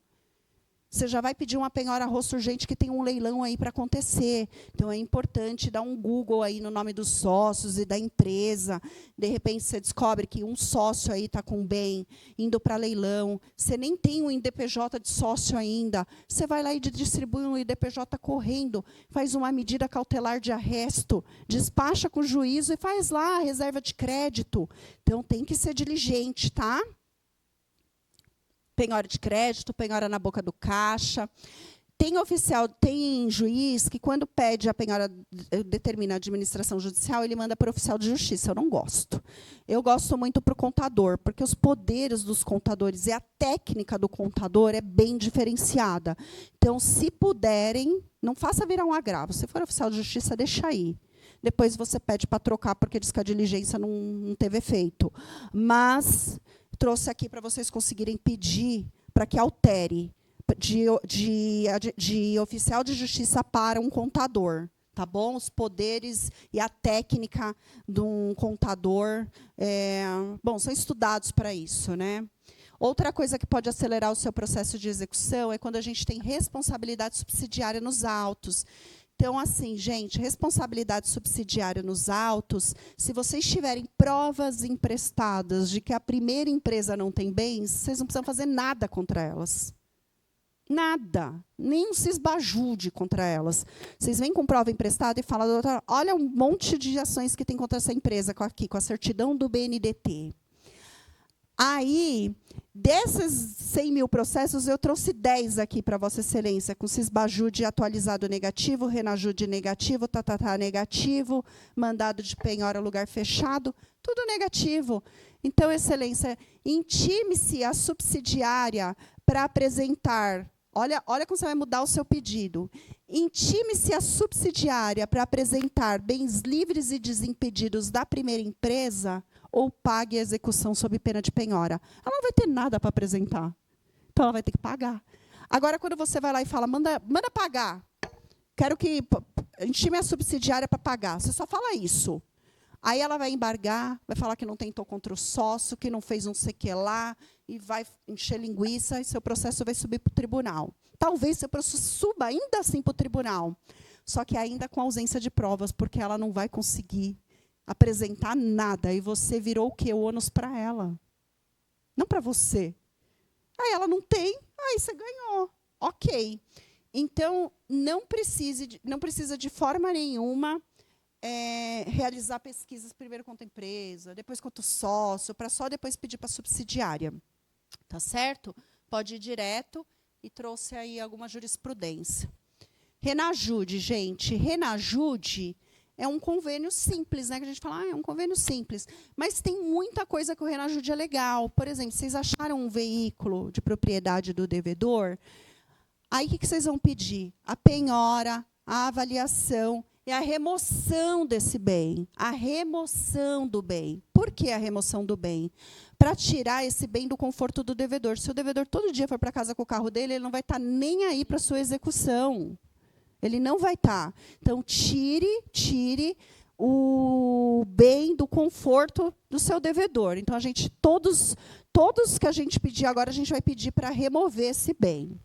Você já vai pedir uma penhora rosto urgente que tem um leilão aí para acontecer. Então, é importante dar um Google aí no nome dos sócios e da empresa. De repente, você descobre que um sócio aí está com bem, indo para leilão. Você nem tem um IDPJ de sócio ainda. Você vai lá e distribui um IDPJ correndo, faz uma medida cautelar de arresto, despacha com o juízo e faz lá a reserva de crédito. Então, tem que ser diligente, tá? Penhora de crédito, penhora na boca do caixa. Tem juiz que, quando pede a penhora, determina a administração judicial, ele manda para o oficial de justiça. Eu não gosto. Eu gosto muito para o contador, porque os poderes dos contadores e a técnica do contador é bem diferenciada. Então, se puderem, não faça virar um agravo. Se for oficial de justiça, deixa aí. Depois você pede para trocar, porque diz que a diligência não teve efeito. Mas trouxe aqui para vocês conseguirem pedir para que altere de oficial de justiça para um contador. Tá bom? Os poderes e a técnica de um contador são estudados para isso, né? Outra coisa que pode acelerar o seu processo de execução é quando a gente tem responsabilidade subsidiária nos autos. Então, assim, gente, responsabilidade subsidiária nos autos, se vocês tiverem provas emprestadas de que a primeira empresa não tem bens, vocês não precisam fazer nada contra elas. Nada. Nem se esbajude contra elas. Vocês vêm com prova emprestada e falam, doutora, olha um monte de ações que tem contra essa empresa aqui, com a certidão do BNDT. Aí, desses 100 mil processos, eu trouxe 10 aqui para Vossa Excelência, com Cisbajude atualizado negativo, Renajude negativo, Tatatá negativo, mandado de penhora lugar fechado, tudo negativo. Então, Excelência, intime-se a subsidiária para apresentar. Olha como você vai mudar o seu pedido. Intime-se a subsidiária para apresentar bens livres e desimpedidos da primeira empresa ou pague a execução sob pena de penhora. Ela não vai ter nada para apresentar. Então, ela vai ter que pagar. Agora, quando você vai lá e fala, manda pagar. Quero que intime a subsidiária para pagar. Você só fala isso. Aí ela vai embargar, vai falar que não tentou contra o sócio, que não fez um sei que lá, e vai encher linguiça, e seu processo vai subir para o tribunal. Talvez seu processo suba ainda assim para o tribunal, só que ainda com ausência de provas, porque ela não vai conseguir apresentar nada, e você virou o quê? O ônus para ela. Não para você. Aí ela não tem, aí você ganhou. Ok. Então, não precisa de forma nenhuma realizar pesquisas primeiro contra a empresa, depois contra o sócio, para só depois pedir para a subsidiária. Tá certo? Pode ir direto, e trouxe aí alguma jurisprudência. Renajude, gente. Renajude é um convênio simples, né? Que a gente fala, é um convênio simples. Mas tem muita coisa que o Renajude é legal. Por exemplo, vocês acharam um veículo de propriedade do devedor, aí o que vocês vão pedir? A penhora, a avaliação e a remoção desse bem. A remoção do bem. Por que a remoção do bem? Para tirar esse bem do conforto do devedor. Se o devedor todo dia for para casa com o carro dele, ele não vai estar nem aí para a sua execução. Ele não vai estar. Então, tire o bem do conforto do seu devedor. Então, todos que a gente pedir agora, a gente vai pedir para remover esse bem.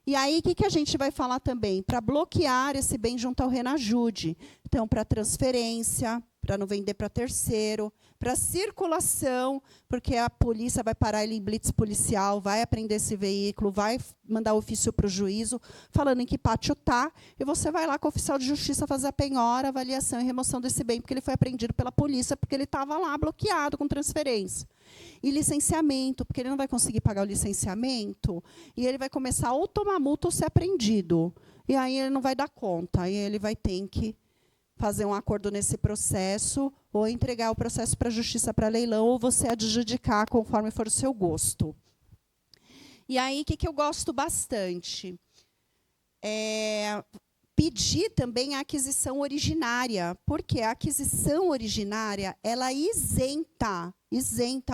E aí, o que a gente vai falar também? Para bloquear esse bem junto ao Renajude. Então, para transferência, para não vender para terceiro, para circulação, porque a polícia vai parar ele em blitz policial, vai apreender esse veículo, vai mandar ofício para o juízo, falando em que pátio está, e você vai lá com o oficial de justiça fazer a penhora, avaliação e remoção desse bem, porque ele foi apreendido pela polícia, porque ele estava lá bloqueado com transferência. E licenciamento, porque ele não vai conseguir pagar o licenciamento, e ele vai começar ou tomar multa ou ser apreendido. E aí ele não vai dar conta, aí ele vai ter que fazer um acordo nesse processo, ou entregar o processo para a justiça para leilão, ou você adjudicar conforme for o seu gosto. E aí, o que eu gosto bastante? Pedir também a aquisição originária, porque a aquisição originária ela isenta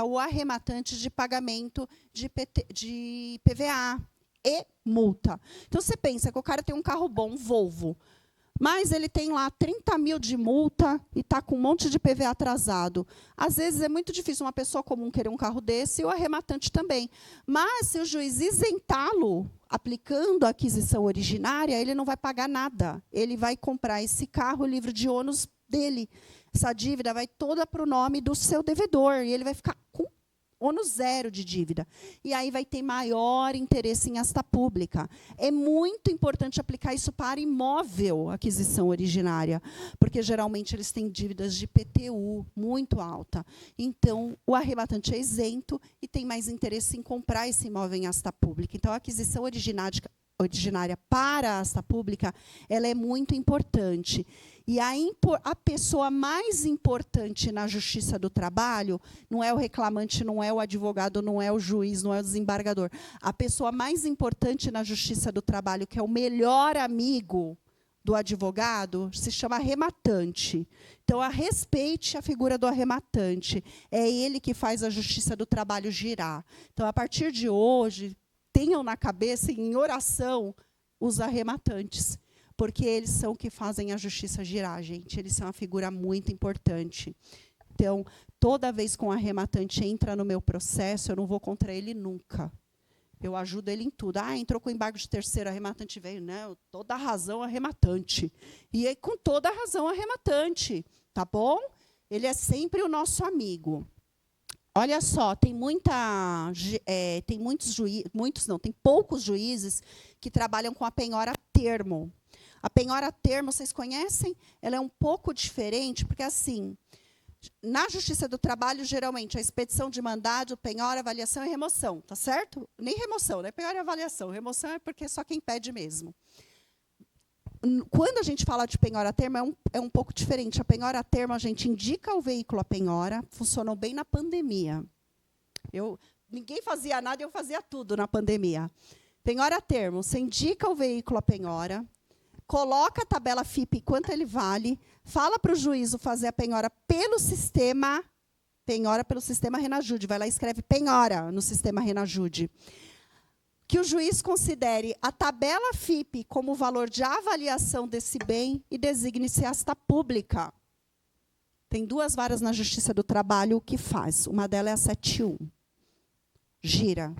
o arrematante de pagamento de PVA e multa. Então, você pensa que o cara tem um carro bom, um Volvo, mas ele tem lá 30 mil de multa e está com um monte de PVA atrasado. Às vezes é muito difícil uma pessoa comum querer um carro desse e o arrematante também. Mas, se o juiz isentá-lo, aplicando a aquisição originária, ele não vai pagar nada. Ele vai comprar esse carro livre de ônus dele. Essa dívida vai toda para o nome do seu devedor, e ele vai ficar com ônus zero de dívida. E aí vai ter maior interesse em asta pública. É muito importante aplicar isso para imóvel, aquisição originária, porque, geralmente, eles têm dívidas de IPTU muito alta. Então, o arrematante é isento e tem mais interesse em comprar esse imóvel em asta pública. Então, a aquisição originária para a asta pública ela é muito importante. E a pessoa mais importante na Justiça do Trabalho não é o reclamante, não é o advogado, não é o juiz, não é o desembargador. A pessoa mais importante na Justiça do Trabalho, que é o melhor amigo do advogado, se chama arrematante. Então, respeite a figura do arrematante. É ele que faz a Justiça do Trabalho girar. Então, a partir de hoje, tenham na cabeça, em oração, os arrematantes, porque eles são que fazem a justiça girar, gente. Eles são uma figura muito importante. Então, toda vez que um arrematante entra no meu processo, eu não vou contra ele nunca. Eu ajudo ele em tudo. Entrou com embargo de terceiro, arrematante veio. Não, toda a razão arrematante. E aí, com toda a razão arrematante. Tá bom? Ele é sempre o nosso amigo. Olha só, tem poucos juízes que trabalham com a penhora a termo. A penhora a termo, vocês conhecem? Ela é um pouco diferente, porque, assim, na Justiça do Trabalho, geralmente, a expedição de mandado, penhora, avaliação e remoção, tá certo? Nem remoção, né? Penhora e avaliação. Remoção é porque é só quem pede mesmo. Quando a gente fala de penhora a termo, é um pouco diferente. A penhora a termo, a gente indica o veículo à penhora, funcionou bem na pandemia. Ninguém fazia nada e eu fazia tudo na pandemia. Penhora a termo, você indica o veículo à penhora, coloca a tabela FIP quanto ele vale, fala para o juízo fazer a penhora pelo sistema Renajude. Vai lá e escreve penhora no sistema Renajude. Que o juiz considere a tabela FIP como valor de avaliação desse bem e designe-se asta pública. Tem 2 varas na Justiça do Trabalho que faz. Uma delas é a 71. Gira.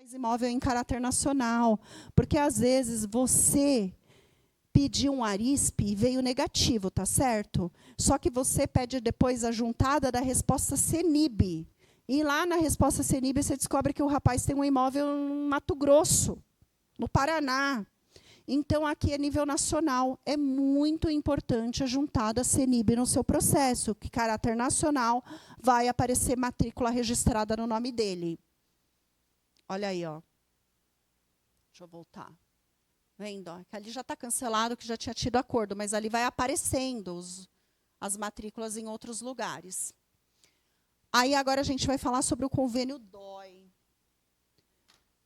imóvel em caráter nacional, porque às vezes você pediu um ARISP e veio negativo, tá certo? Só que você pede depois a juntada da resposta CENIB. E lá na resposta CENIB você descobre que o rapaz tem um imóvel no Mato Grosso, no Paraná. Então, aqui é nível nacional. É muito importante a juntada CENIB no seu processo, que caráter nacional vai aparecer matrícula registrada no nome dele. Olha aí, ó. Deixa eu voltar. Vendo? Ó, que ali já está cancelado, que já tinha tido acordo, mas ali vai aparecendo as matrículas em outros lugares. Aí, agora, a gente vai falar sobre o convênio DOI.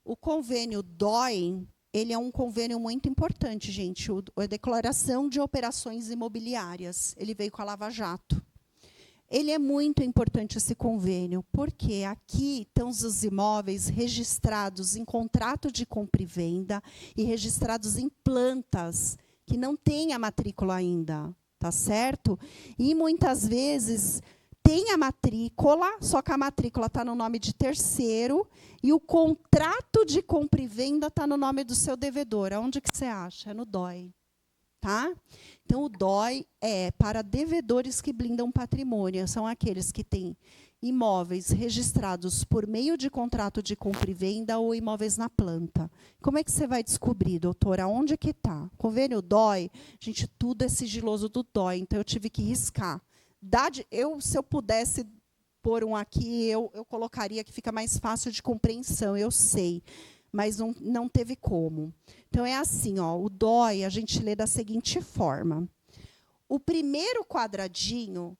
O convênio DOI, ele é um convênio muito importante, gente. A Declaração de Operações Imobiliárias. Ele veio com a Lava Jato. Ele é muito importante, esse convênio, porque aqui estão os imóveis registrados em contrato de compra e venda e registrados em plantas, que não têm a matrícula ainda, tá certo? E, muitas vezes, tem a matrícula, só que a matrícula está no nome de terceiro e o contrato de compra e venda está no nome do seu devedor. Aonde que você acha? É no DOI. Tá? Então, o DOI é para devedores que blindam patrimônio. São aqueles que têm imóveis registrados por meio de contrato de compra e venda ou imóveis na planta. Como é que você vai descobrir, doutora? Onde que está? Convênio DOI, gente, tudo é sigiloso do DOI, então eu tive que riscar. Se eu pudesse pôr um aqui, eu colocaria que fica mais fácil de compreensão, eu sei. Mas não teve como. Então, é assim, ó, o DOI a gente lê da seguinte forma. O primeiro quadradinho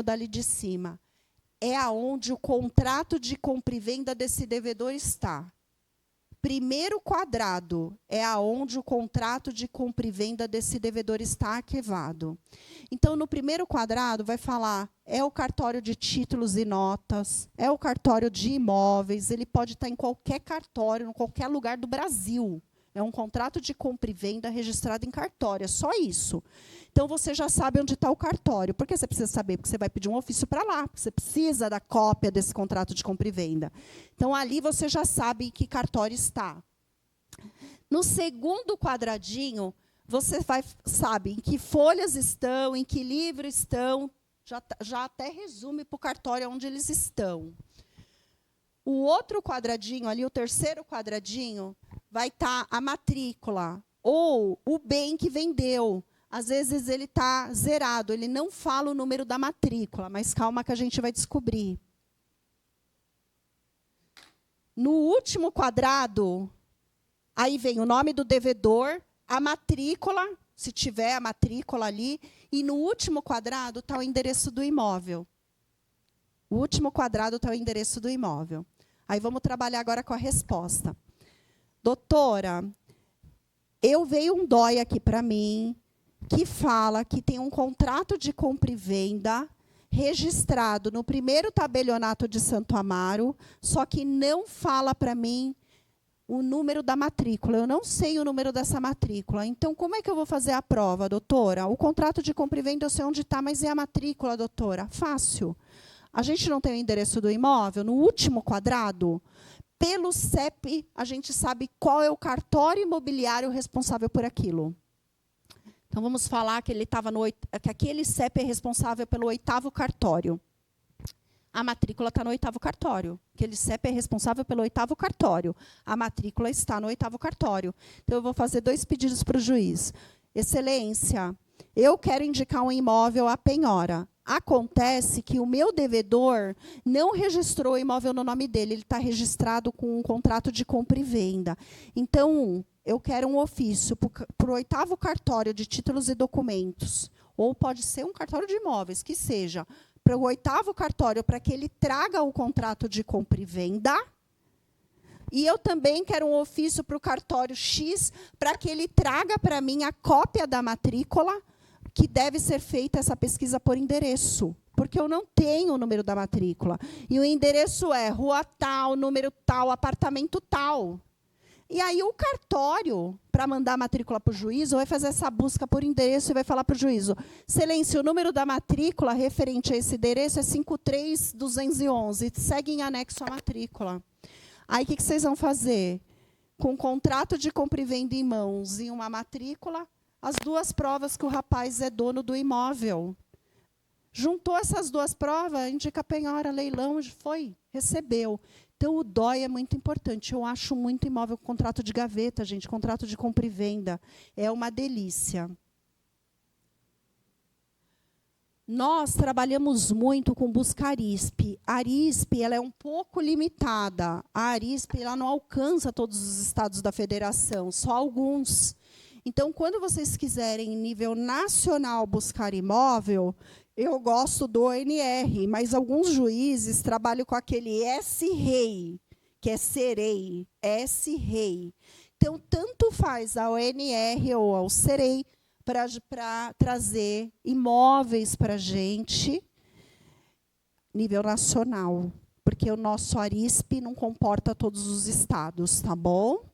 dali de cima, é aonde o contrato de compra e venda desse devedor está. Primeiro quadrado é aonde o contrato de compra e venda desse devedor está arquivado. Então, no primeiro quadrado, vai falar, é o cartório de títulos e notas, é o cartório de imóveis, ele pode estar em qualquer cartório, em qualquer lugar do Brasil. É um contrato de compra e venda registrado em cartório, é só isso. Então, você já sabe onde está o cartório. Por que você precisa saber? Porque você vai pedir um ofício para lá, porque você precisa da cópia desse contrato de compra e venda. Então, ali você já sabe em que cartório está. No segundo quadradinho, você sabe em que folhas estão, em que livro estão, já até resume para o cartório onde eles estão. O outro quadradinho ali, o terceiro quadradinho, vai estar a matrícula ou o bem que vendeu. Às vezes ele está zerado, ele não fala o número da matrícula, mas calma que a gente vai descobrir. No último quadrado, aí vem o nome do devedor, a matrícula, se tiver a matrícula ali, e no último quadrado está o endereço do imóvel. O último quadrado está o endereço do imóvel. Aí vamos trabalhar agora com a resposta. Doutora, veio um DOI aqui para mim, que fala que tem um contrato de compra e venda registrado no primeiro tabelionato de Santo Amaro, só que não fala para mim o número da matrícula. Eu não sei o número dessa matrícula. Então, como é que eu vou fazer a prova, doutora? O contrato de compra e venda eu sei onde está, mas e a matrícula, doutora? Fácil. A gente não tem o endereço do imóvel? No último quadrado, pelo CEP, a gente sabe qual é o cartório imobiliário responsável por aquilo. Então, vamos falar que que aquele CEP é responsável pelo 8º cartório. A matrícula está no 8º cartório. Aquele CEP é responsável pelo 8º cartório. A matrícula está no 8º cartório. Então, eu vou fazer 2 pedidos para o juiz. Excelência, eu quero indicar um imóvel à penhora. Acontece que o meu devedor não registrou o imóvel no nome dele. Ele está registrado com um contrato de compra e venda. Então, eu quero um ofício para o 8º cartório de títulos e documentos. Ou pode ser um cartório de imóveis, que seja. Para o 8º cartório, para que ele traga o contrato de compra e venda. E eu também quero um ofício para o cartório X, para que ele traga para mim a cópia da matrícula, que deve ser feita essa pesquisa por endereço, porque eu não tenho o número da matrícula. E o endereço é rua tal, número tal, apartamento tal. E aí o cartório, para mandar a matrícula para o juízo, vai fazer essa busca por endereço e vai falar para o juízo: excelência, o número da matrícula referente a esse endereço é 53211, segue em anexo a matrícula. Aí, o que vocês vão fazer? Com um contrato de compra e venda em mãos e uma matrícula, as duas provas que o rapaz é dono do imóvel. Juntou essas duas provas, indica a penhora, leilão, foi, recebeu. Então, o DOI é muito importante. Eu acho muito imóvel com contrato de gaveta, gente, contrato de compra e venda. É uma delícia. Nós trabalhamos muito com busca Arisp. A Arisp ela é um pouco limitada. A Arisp ela não alcança todos os estados da federação, só alguns. Então, quando vocês quiserem, em nível nacional, buscar imóvel, eu gosto do ONR, mas alguns juízes trabalham com aquele S-REI, que é SEREI, S-REI. Então, tanto faz a ONR ou ao SEREI para trazer imóveis para a gente, nível nacional, porque o nosso Arisp não comporta todos os estados, tá bom?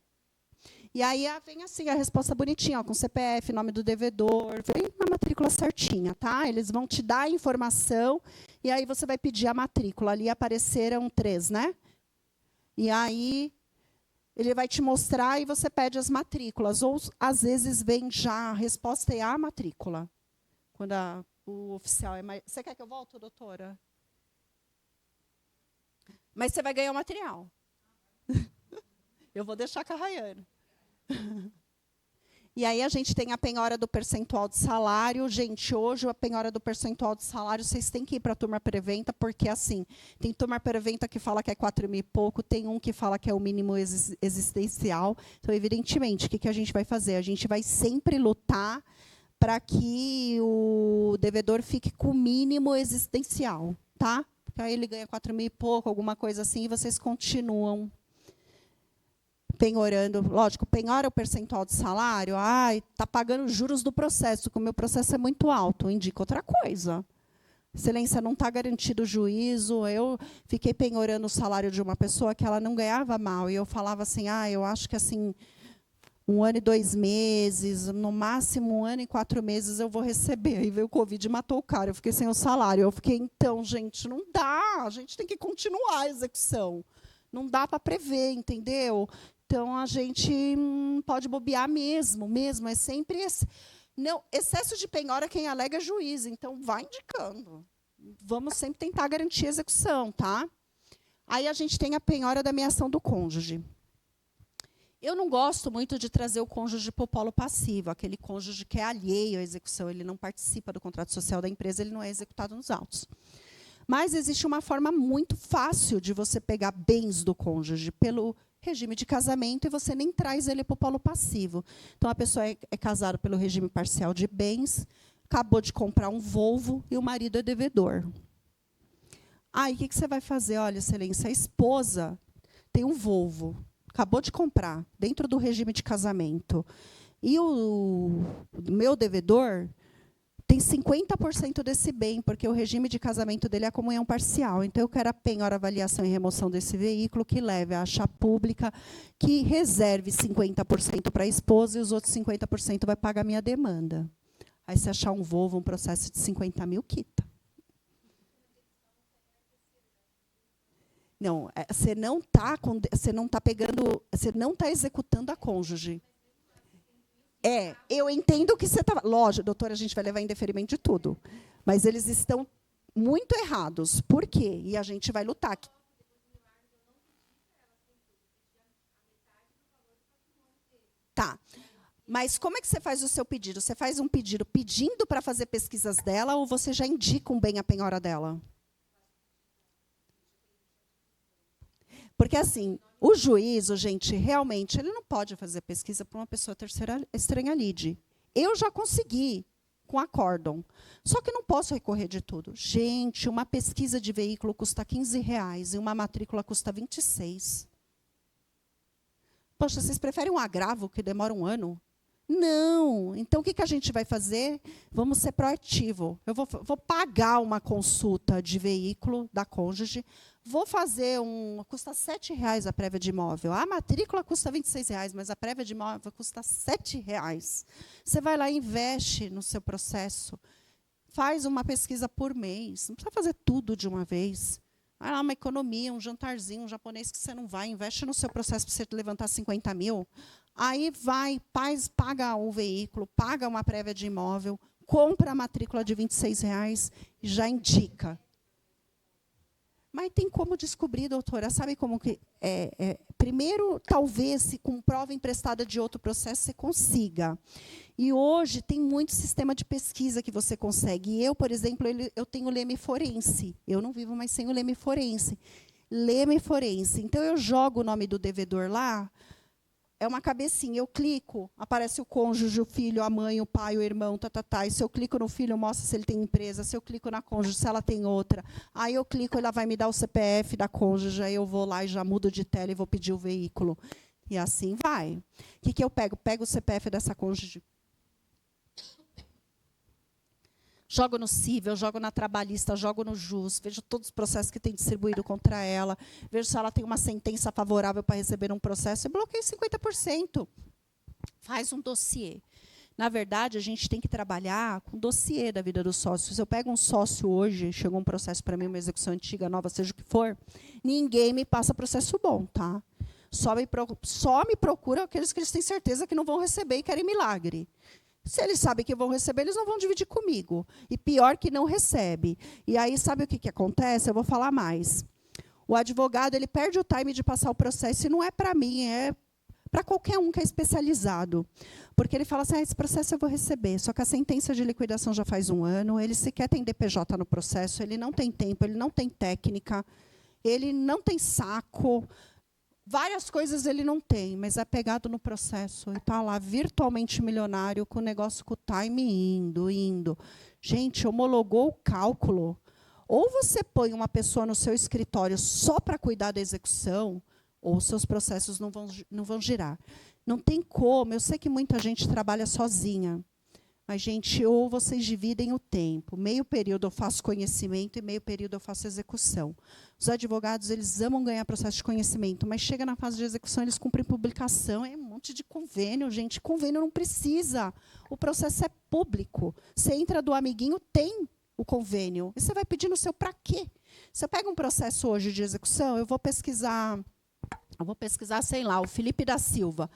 E aí vem assim a resposta bonitinha, ó, com CPF, nome do devedor, vem na matrícula certinha, tá? Eles vão te dar a informação e aí você vai pedir a matrícula. Ali apareceram 3, né? E aí ele vai te mostrar e você pede as matrículas. Ou, às vezes, vem já a resposta é a matrícula. Quando o oficial é mais... Você quer que eu volte, doutora? Mas você vai ganhar o material. Eu vou deixar com a Rayane. E aí a gente tem a penhora do percentual de salário. Gente, hoje a penhora do percentual de salário, vocês têm que ir para a turma preventa, porque assim, tem turma preventa que fala que é 4 mil e pouco, tem um que fala que é o mínimo existencial. Então, evidentemente, o que a gente vai fazer? A gente vai sempre lutar para que o devedor fique com o mínimo existencial, tá? Porque aí ele ganha 4 mil e pouco, alguma coisa assim, e vocês continuam penhorando, lógico, penhora o percentual de salário, está pagando juros do processo, como o meu processo é muito alto, indica outra coisa. Excelência, não está garantido o juízo. Eu fiquei penhorando o salário de uma pessoa que ela não ganhava mal, e eu falava assim, eu acho que assim, 1 ano e 2 meses, no máximo 1 ano e 4 meses eu vou receber. Aí veio o Covid e matou o cara, eu fiquei sem o salário. Eu fiquei, então, gente, não dá, a gente tem que continuar a execução. Não dá para prever, entendeu? Então, a gente pode bobear mesmo, é sempre esse. Não, excesso de penhora, quem alega é juiz, então vai indicando. Vamos sempre tentar garantir a execução, tá? Aí a gente tem a penhora da meação do cônjuge. Eu não gosto muito de trazer o cônjuge para o polo passivo, aquele cônjuge que é alheio à execução, ele não participa do contrato social da empresa, ele não é executado nos autos. Mas existe uma forma muito fácil de você pegar bens do cônjuge pelo regime de casamento e você nem traz ele para o polo passivo. Então, a pessoa é casada pelo regime parcial de bens, acabou de comprar um Volvo e o marido é devedor. Aí, o que você vai fazer? Olha, excelência, a esposa tem um Volvo, acabou de comprar, dentro do regime de casamento. E o meu devedor tem 50% desse bem, porque o regime de casamento dele é a comunhão parcial. Então, eu quero a penhora, avaliação e remoção desse veículo, que leve à acha pública, que reserve 50% para a esposa e os outros 50% vai pagar a minha demanda. Aí, se achar um Volvo, um processo de 50 mil, quita. Não, você não está pegando, você não está executando a cônjuge. Eu entendo que você está... Lógico, doutora, a gente vai levar em deferimento de tudo. Mas eles estão muito errados. Por quê? E a gente vai lutar. Tá. Mas como é que você faz o seu pedido? Você faz um pedido pedindo para fazer pesquisas dela ou você já indica um bem a penhora dela? Porque, assim, o juízo, gente, realmente, ele não pode fazer pesquisa para uma pessoa terceira estranha lide. Eu já consegui com acórdão. Só que não posso recorrer de tudo. Gente, uma pesquisa de veículo custa R$15 e uma matrícula custa 26. Poxa, vocês preferem um agravo que demora 1 ano? Não. Então, o que a gente vai fazer? Vamos ser proativo. Eu vou pagar uma consulta de veículo da cônjuge, vou fazer custa R$7 a prévia de imóvel. A matrícula custa R$26, mas a prévia de imóvel custa R$7. Você vai lá e investe no seu processo, faz uma pesquisa por mês. Não precisa fazer tudo de uma vez. Vai lá, uma economia, um jantarzinho, um japonês que você não vai, investe no seu processo para você levantar 50 mil. Aí vai, paga o veículo, paga uma prévia de imóvel, compra a matrícula de R$ 26 e já indica. Mas tem como descobrir, doutora? Sabe como que primeiro, talvez, se com prova emprestada de outro processo, você consiga. E hoje tem muito sistema de pesquisa que você consegue. E eu, por exemplo, eu tenho Leme Forense. Eu não vivo mais sem o Leme Forense. Leme Forense. Então, eu jogo o nome do devedor lá, é uma cabecinha, eu clico, aparece o cônjuge, o filho, a mãe, o pai, o irmão, E se eu clico no filho, mostra se ele tem empresa. Se eu clico na cônjuge, se ela tem outra. Aí eu clico, ela vai me dar o CPF da cônjuge, aí eu vou lá e já mudo de tela e vou pedir o veículo. E assim vai. O que eu pego? Pego o CPF dessa cônjuge. Jogo no cível, jogo na trabalhista, jogo no jus, vejo todos os processos que tem distribuído contra ela, vejo se ela tem uma sentença favorável para receber um processo e bloqueio 50%. Faz um dossiê. Na verdade, a gente tem que trabalhar com o dossiê da vida dos sócios. Se eu pego um sócio hoje, chegou um processo para mim, uma execução antiga, nova, seja o que for, ninguém me passa processo bom, tá? Só me procura aqueles que eles têm certeza que não vão receber e querem milagre. Se eles sabem que vão receber, eles não vão dividir comigo. E pior que não recebe. E aí, sabe o que acontece? Eu vou falar mais. O advogado ele perde o time de passar o processo, e não é para mim, é para qualquer um que é especializado. Porque ele fala assim, esse processo eu vou receber, só que a sentença de liquidação já faz 1 ano, ele sequer tem DPJ no processo, ele não tem tempo, ele não tem técnica, ele não tem saco. Várias coisas ele não tem, mas é pegado no processo. E está lá, virtualmente milionário, com o negócio com o time indo. Gente, homologou o cálculo. Ou você põe uma pessoa no seu escritório só para cuidar da execução, ou seus processos não vão girar. Não tem como. Eu sei que muita gente trabalha sozinha. Mas, gente, ou vocês dividem o tempo. Meio período eu faço conhecimento e meio período eu faço execução. Os advogados, eles amam ganhar processo de conhecimento, mas chega na fase de execução, eles cumprem publicação. É um monte de convênio, gente. Convênio não precisa. O processo é público. Você entra do amiguinho, tem o convênio. E você vai pedir no seu para quê? Se eu pego um processo hoje de execução, eu vou pesquisar, sei lá, o Felipe da Silva.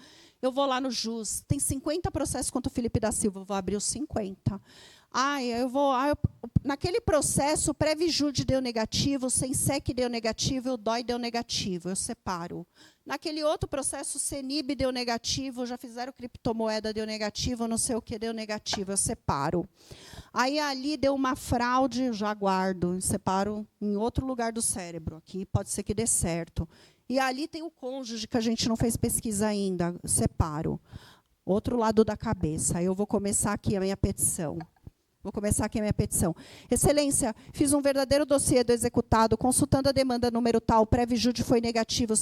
Eu vou lá no JUS, tem 50 processos contra o Felipe da Silva, eu vou abrir os 50. Naquele processo, o Previjude deu negativo, o Sensec deu negativo, o DOI deu negativo, eu separo. Naquele outro processo, o CENIB deu negativo, já fizeram criptomoeda, deu negativo, não sei o que deu negativo, eu separo. Aí ali deu uma fraude, eu já guardo, separo em outro lugar do cérebro. Aqui pode ser que dê certo. E ali tem o cônjuge, que a gente não fez pesquisa ainda, separo. Outro lado da cabeça. Aí eu vou começar aqui a minha petição. Excelência, fiz um verdadeiro dossiê do executado, consultando a demanda número tal, Previjude foi negativo,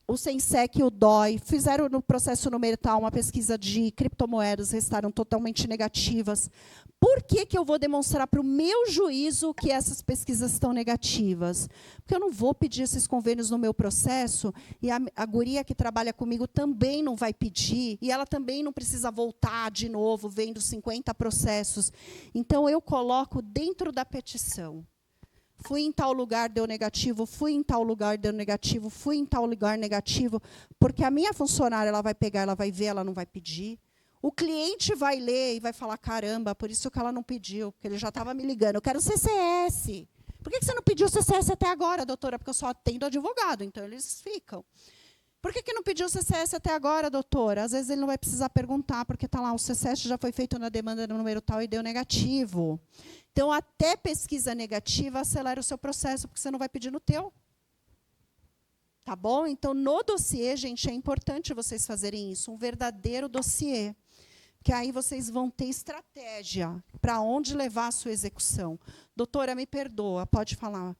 o Sensec e o DOI fizeram no processo número tal uma pesquisa de criptomoedas, restaram totalmente negativas. Por que eu vou demonstrar para o meu juízo que essas pesquisas estão negativas? Porque eu não vou pedir esses convênios no meu processo, e a guria que trabalha comigo também não vai pedir, e ela também não precisa voltar de novo, vendo 50 processos. Então, eu coloco dentro da petição. Fui em tal lugar, deu negativo, fui em tal lugar, deu negativo, fui em tal lugar, negativo, porque a minha funcionária ela vai pegar, ela vai ver, ela não vai pedir. O cliente vai ler e vai falar, caramba, por isso que ela não pediu, porque ele já estava me ligando, eu quero CCS. Por que você não pediu CCS até agora, doutora? Porque eu só atendo advogado, então eles ficam. Por que não pediu CCS até agora, doutora? Às vezes ele não vai precisar perguntar, porque está lá, o CCS já foi feito na demanda no número tal e deu negativo. Então, até pesquisa negativa acelera o seu processo, porque você não vai pedir no teu. Tá bom? Então, no dossiê, gente, é importante vocês fazerem isso, um verdadeiro dossiê. Que aí vocês vão ter estratégia para onde levar a sua execução. Doutora, me perdoa, pode falar.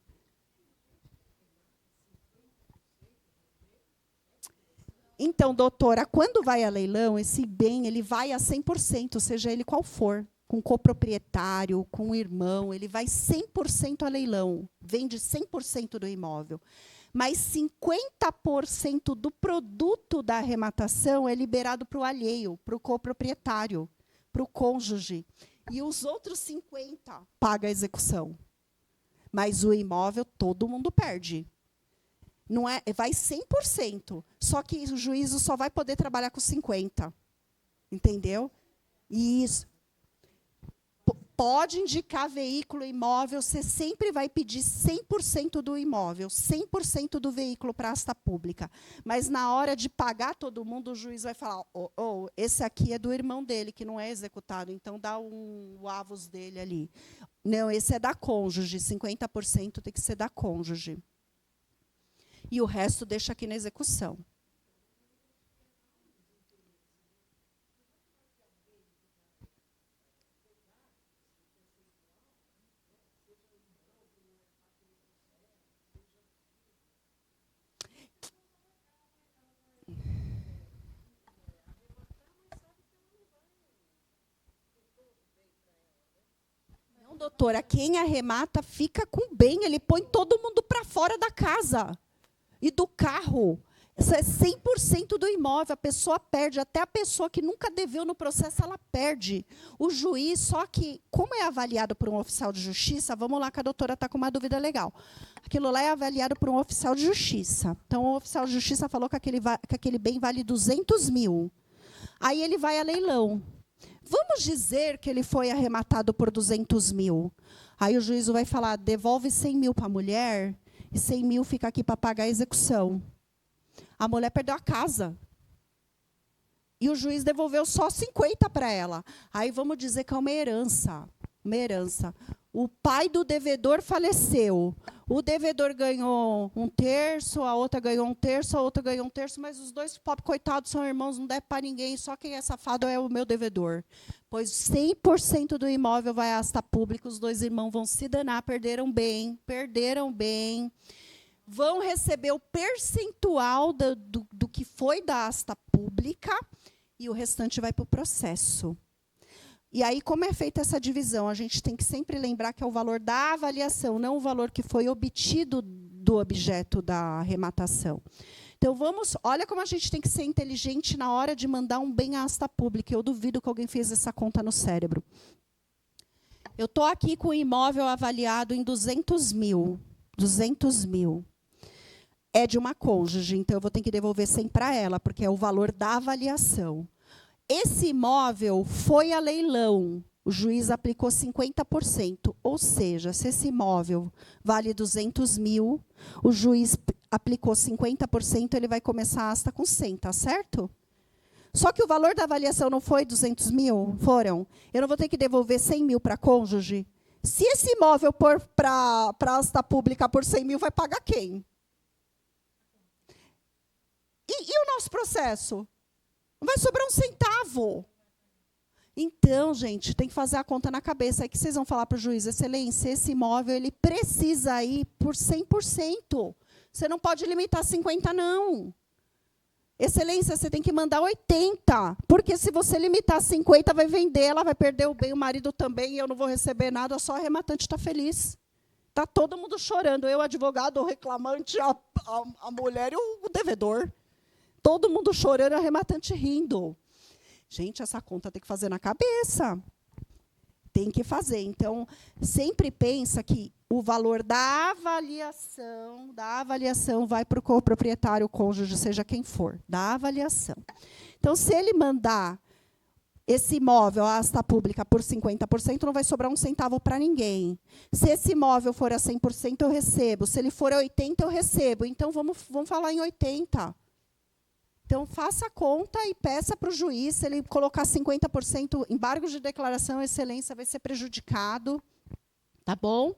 Então, doutora, quando vai a leilão, esse bem ele vai a 100%, seja ele qual for, com coproprietário, com irmão, ele vai 100% a leilão, vende 100% do imóvel. Mas 50% do produto da arrematação é liberado para o alheio, para o coproprietário, para o cônjuge. E os outros 50% paga a execução. Mas o imóvel, todo mundo perde. Não é, vai 100%. Só que o juízo só vai poder trabalhar com 50%. Entendeu? E isso. Pode indicar veículo imóvel, você sempre vai pedir 100% do imóvel, 100% do veículo para asta pública. Mas, na hora de pagar todo mundo, o juiz vai falar, esse aqui é do irmão dele, que não é executado, então dá o avos dele ali. Não, esse é da cônjuge, 50% tem que ser da cônjuge. E o resto deixa aqui na execução. Doutora, quem arremata fica com bem, ele põe todo mundo para fora da casa e do carro. Isso é 100% do imóvel, a pessoa perde, até a pessoa que nunca deveu no processo, ela perde. O juiz, só que, como é avaliado por um oficial de justiça, vamos lá que a doutora está com uma dúvida legal. Aquilo lá é avaliado por um oficial de justiça. Então, o oficial de justiça falou que aquele bem vale 200 mil. Aí ele vai a leilão. Vamos dizer que ele foi arrematado por 200 mil. Aí o juiz vai falar, devolve 100 mil para a mulher e 100 mil fica aqui para pagar a execução. A mulher perdeu a casa. E o juiz devolveu só 50 para ela. Aí vamos dizer que é uma herança. Uma herança. O pai do devedor faleceu. O devedor ganhou 1/3, a outra ganhou 1/3, a outra ganhou 1/3, mas os dois pobres coitados são irmãos, não deve para ninguém, só quem é safado é o meu devedor. Pois 100% do imóvel vai à asta pública, os dois irmãos vão se danar, perderam bem, vão receber o percentual do que foi da asta pública e o restante vai para o processo. E aí, como é feita essa divisão? A gente tem que sempre lembrar que é o valor da avaliação, não o valor que foi obtido do objeto da arrematação. Então, olha como a gente tem que ser inteligente na hora de mandar um bem à asta pública. Eu duvido que alguém fez essa conta no cérebro. Eu estou aqui com o imóvel avaliado em 200 mil. 200 mil. É de uma cônjuge, então eu vou ter que devolver 100 para ela, porque é o valor da avaliação. Esse imóvel foi a leilão, o juiz aplicou 50%, ou seja, se esse imóvel vale 200 mil, o juiz aplicou 50%, ele vai começar a asta com 100, tá certo? Só que o valor da avaliação não foi 200 mil? Foram. Eu não vou ter que devolver 100 mil para a cônjuge? Se esse imóvel for para a asta pública por 100 mil, vai pagar quem? E o nosso processo? Não vai sobrar um centavo. Então, gente, tem que fazer a conta na cabeça. Aí que vocês vão falar para o juiz, excelência, esse imóvel ele precisa ir por 100%. Você não pode limitar 50%, não. Excelência, você tem que mandar 80%. Porque se você limitar 50%, vai vender, ela vai perder o bem, o marido também, e eu não vou receber nada, só a rematante está feliz. Está todo mundo chorando. Eu, advogado, o reclamante, a mulher e o devedor. Todo mundo chorando, a rematante rindo. Gente, essa conta tem que fazer na cabeça. Tem que fazer. Então, sempre pensa que o valor da avaliação vai para o coproprietário, o cônjuge, seja quem for, da avaliação. Então, se ele mandar esse imóvel à asta pública por 50%, não vai sobrar um centavo para ninguém. Se esse imóvel for a 100%, eu recebo. Se ele for a 80%, eu recebo. Então, vamos falar em 80%. Então, faça a conta e peça para o juiz, se ele colocar 50%, embargo de declaração, excelência, vai ser prejudicado. Tá bom?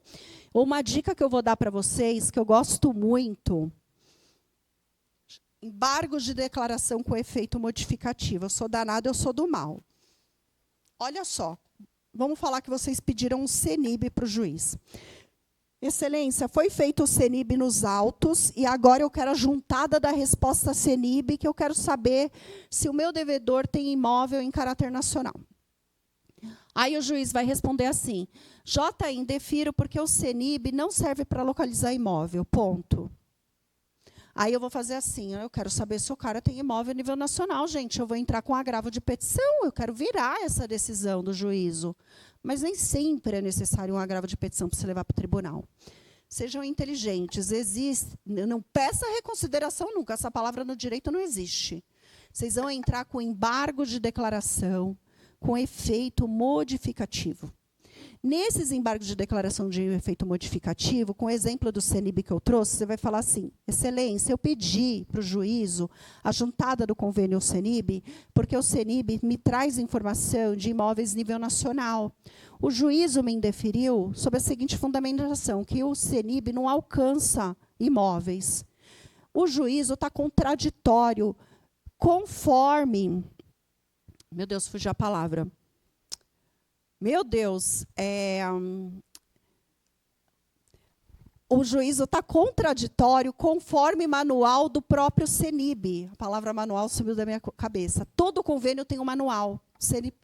Uma dica que eu vou dar para vocês, que eu gosto muito, embargos de declaração com efeito modificativo. Eu sou danado, eu sou do mal. Olha só, vamos falar que vocês pediram um CENIB para o juiz. Excelência, foi feito o CENIB nos autos e agora eu quero a juntada da resposta CENIB, que eu quero saber se o meu devedor tem imóvel em caráter nacional. Aí o juiz vai responder assim, J, indefiro porque o CENIB não serve para localizar imóvel, ponto. Aí eu vou fazer assim, eu quero saber se o cara tem imóvel a nível nacional, gente. Eu vou entrar com agravo de petição, eu quero virar essa decisão do juízo. Mas nem sempre é necessário um agravo de petição para se levar para o tribunal. Sejam inteligentes, não peça reconsideração nunca, essa palavra no direito não existe. Vocês vão entrar com embargo de declaração, com efeito modificativo. Nesses embargos de declaração de efeito modificativo, com o exemplo do CENIB que eu trouxe, você vai falar assim, excelência, eu pedi para o juízo a juntada do convênio ao CENIB, porque o CENIB me traz informação de imóveis nível nacional. O juízo me indeferiu sob a seguinte fundamentação, que o CENIB não alcança imóveis. O juízo está contraditório, conforme... Meu Deus, fugiu a palavra. Meu Deus, o juízo está contraditório conforme manual do próprio CENIB. A palavra manual subiu da minha cabeça. Todo convênio tem um manual.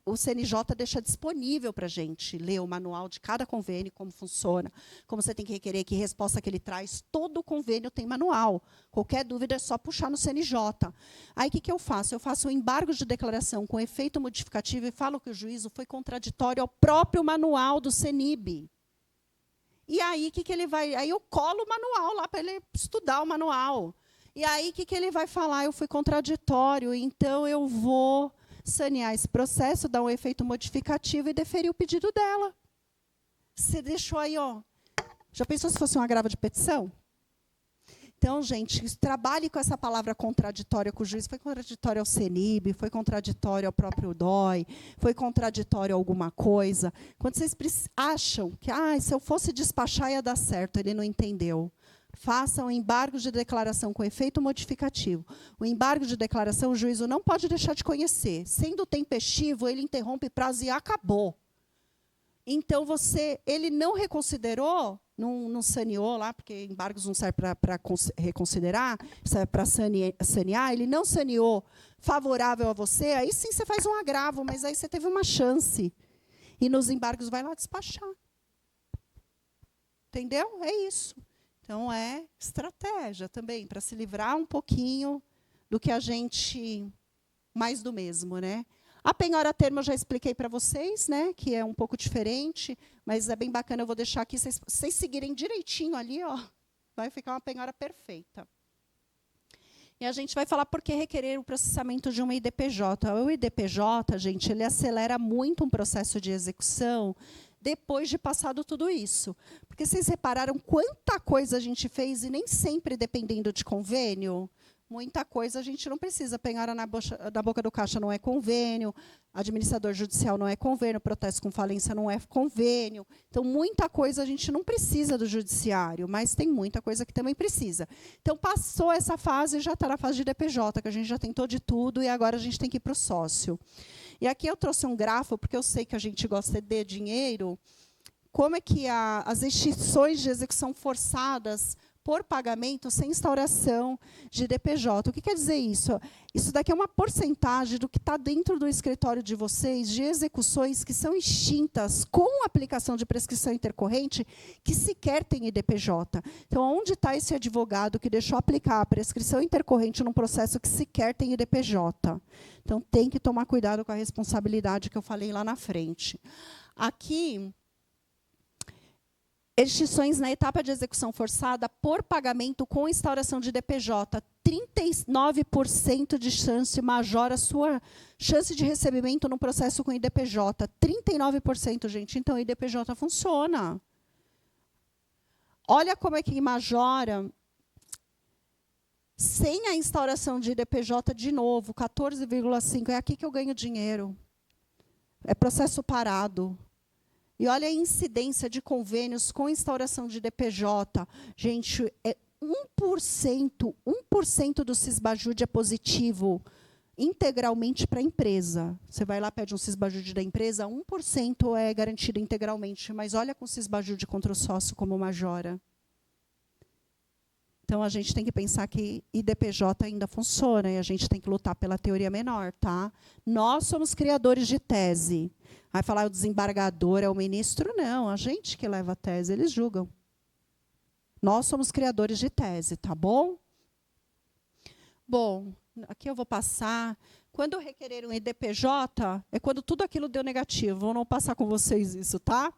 O CNJ deixa disponível para a gente ler o manual de cada convênio, como funciona, como você tem que requerer, que resposta que ele traz. Todo convênio tem manual. Qualquer dúvida é só puxar no CNJ. Aí, o que eu faço? Eu faço um embargo de declaração com efeito modificativo e falo que o juízo foi contraditório ao próprio manual do CENIB. E aí, o que ele vai... Aí eu colo o manual lá para ele estudar o manual. E aí, o que ele vai falar? Eu fui contraditório, então eu vou sanear esse processo, dar um efeito modificativo e deferir o pedido dela. Você deixou aí, ó. Já pensou se fosse um agravo de petição? Então, gente, trabalhe com essa palavra contraditória com o juiz. Foi contraditório ao CENIB, foi contraditório ao próprio DOI, foi contraditório a alguma coisa. Quando vocês acham que, se eu fosse despachar ia dar certo, ele não entendeu. Faça um embargo de declaração com efeito modificativo. O embargo de declaração, o juízo não pode deixar de conhecer. Sendo tempestivo, ele interrompe prazo e acabou. Então, ele não reconsiderou, não saneou lá, porque embargos não servem para reconsiderar, serve para sanear, ele não saneou favorável a você, aí sim você faz um agravo, mas aí você teve uma chance. E nos embargos vai lá despachar. Entendeu? É isso. Então, é estratégia também, para se livrar um pouquinho do que a gente... mais do mesmo, né? A penhora a termo eu já expliquei para vocês, né, que é um pouco diferente, mas é bem bacana, eu vou deixar aqui, vocês seguirem direitinho ali, ó, vai ficar uma penhora perfeita. E a gente vai falar por que requerer o processamento de uma IDPJ. O IDPJ, gente, ele acelera muito um processo de execução depois de passado tudo isso. Porque vocês repararam quanta coisa a gente fez e nem sempre dependendo de convênio? Muita coisa a gente não precisa. Penhora na boca do caixa não é convênio, administrador judicial não é convênio, protesto com falência não é convênio. Então, muita coisa a gente não precisa do judiciário, mas tem muita coisa que também precisa. Então, passou essa fase, já está na fase de DPJ, que a gente já tentou de tudo, e agora a gente tem que ir para o sócio. E aqui eu trouxe um grafo, porque eu sei que a gente gosta de dinheiro, como é que as extinções de execução forçadas por pagamento sem instauração de DPJ. O que quer dizer isso? Isso daqui é uma porcentagem do que está dentro do escritório de vocês, de execuções que são extintas com aplicação de prescrição intercorrente, que sequer tem IDPJ. Então, onde está esse advogado que deixou aplicar a prescrição intercorrente num processo que sequer tem IDPJ? Então, tem que tomar cuidado com a responsabilidade que eu falei lá na frente. Aqui... extinções na etapa de execução forçada por pagamento com instauração de DPJ. 39% de chance major a sua chance de recebimento no processo com IDPJ. 39%, gente. Então, o IDPJ funciona. Olha como é que majora sem a instauração de IDPJ de novo, 14,5%. É aqui que eu ganho dinheiro. É processo parado. E olha a incidência de convênios com instauração de DPJ. Gente, é 1% do Cisbajude é positivo integralmente para a empresa. Você vai lá, pede um Cisbajude da empresa, 1% é garantido integralmente. Mas olha com o Cisbajude contra o sócio como majora. Então, a gente tem que pensar que IDPJ ainda funciona e a gente tem que lutar pela teoria menor, tá? Nós somos criadores de tese. Vai falar o desembargador é o ministro? Não, a gente que leva a tese, eles julgam. Nós somos criadores de tese, tá bom? Bom, aqui eu vou passar. Quando requerer um IDPJ, é quando tudo aquilo deu negativo. Vou não passar com vocês isso, tá?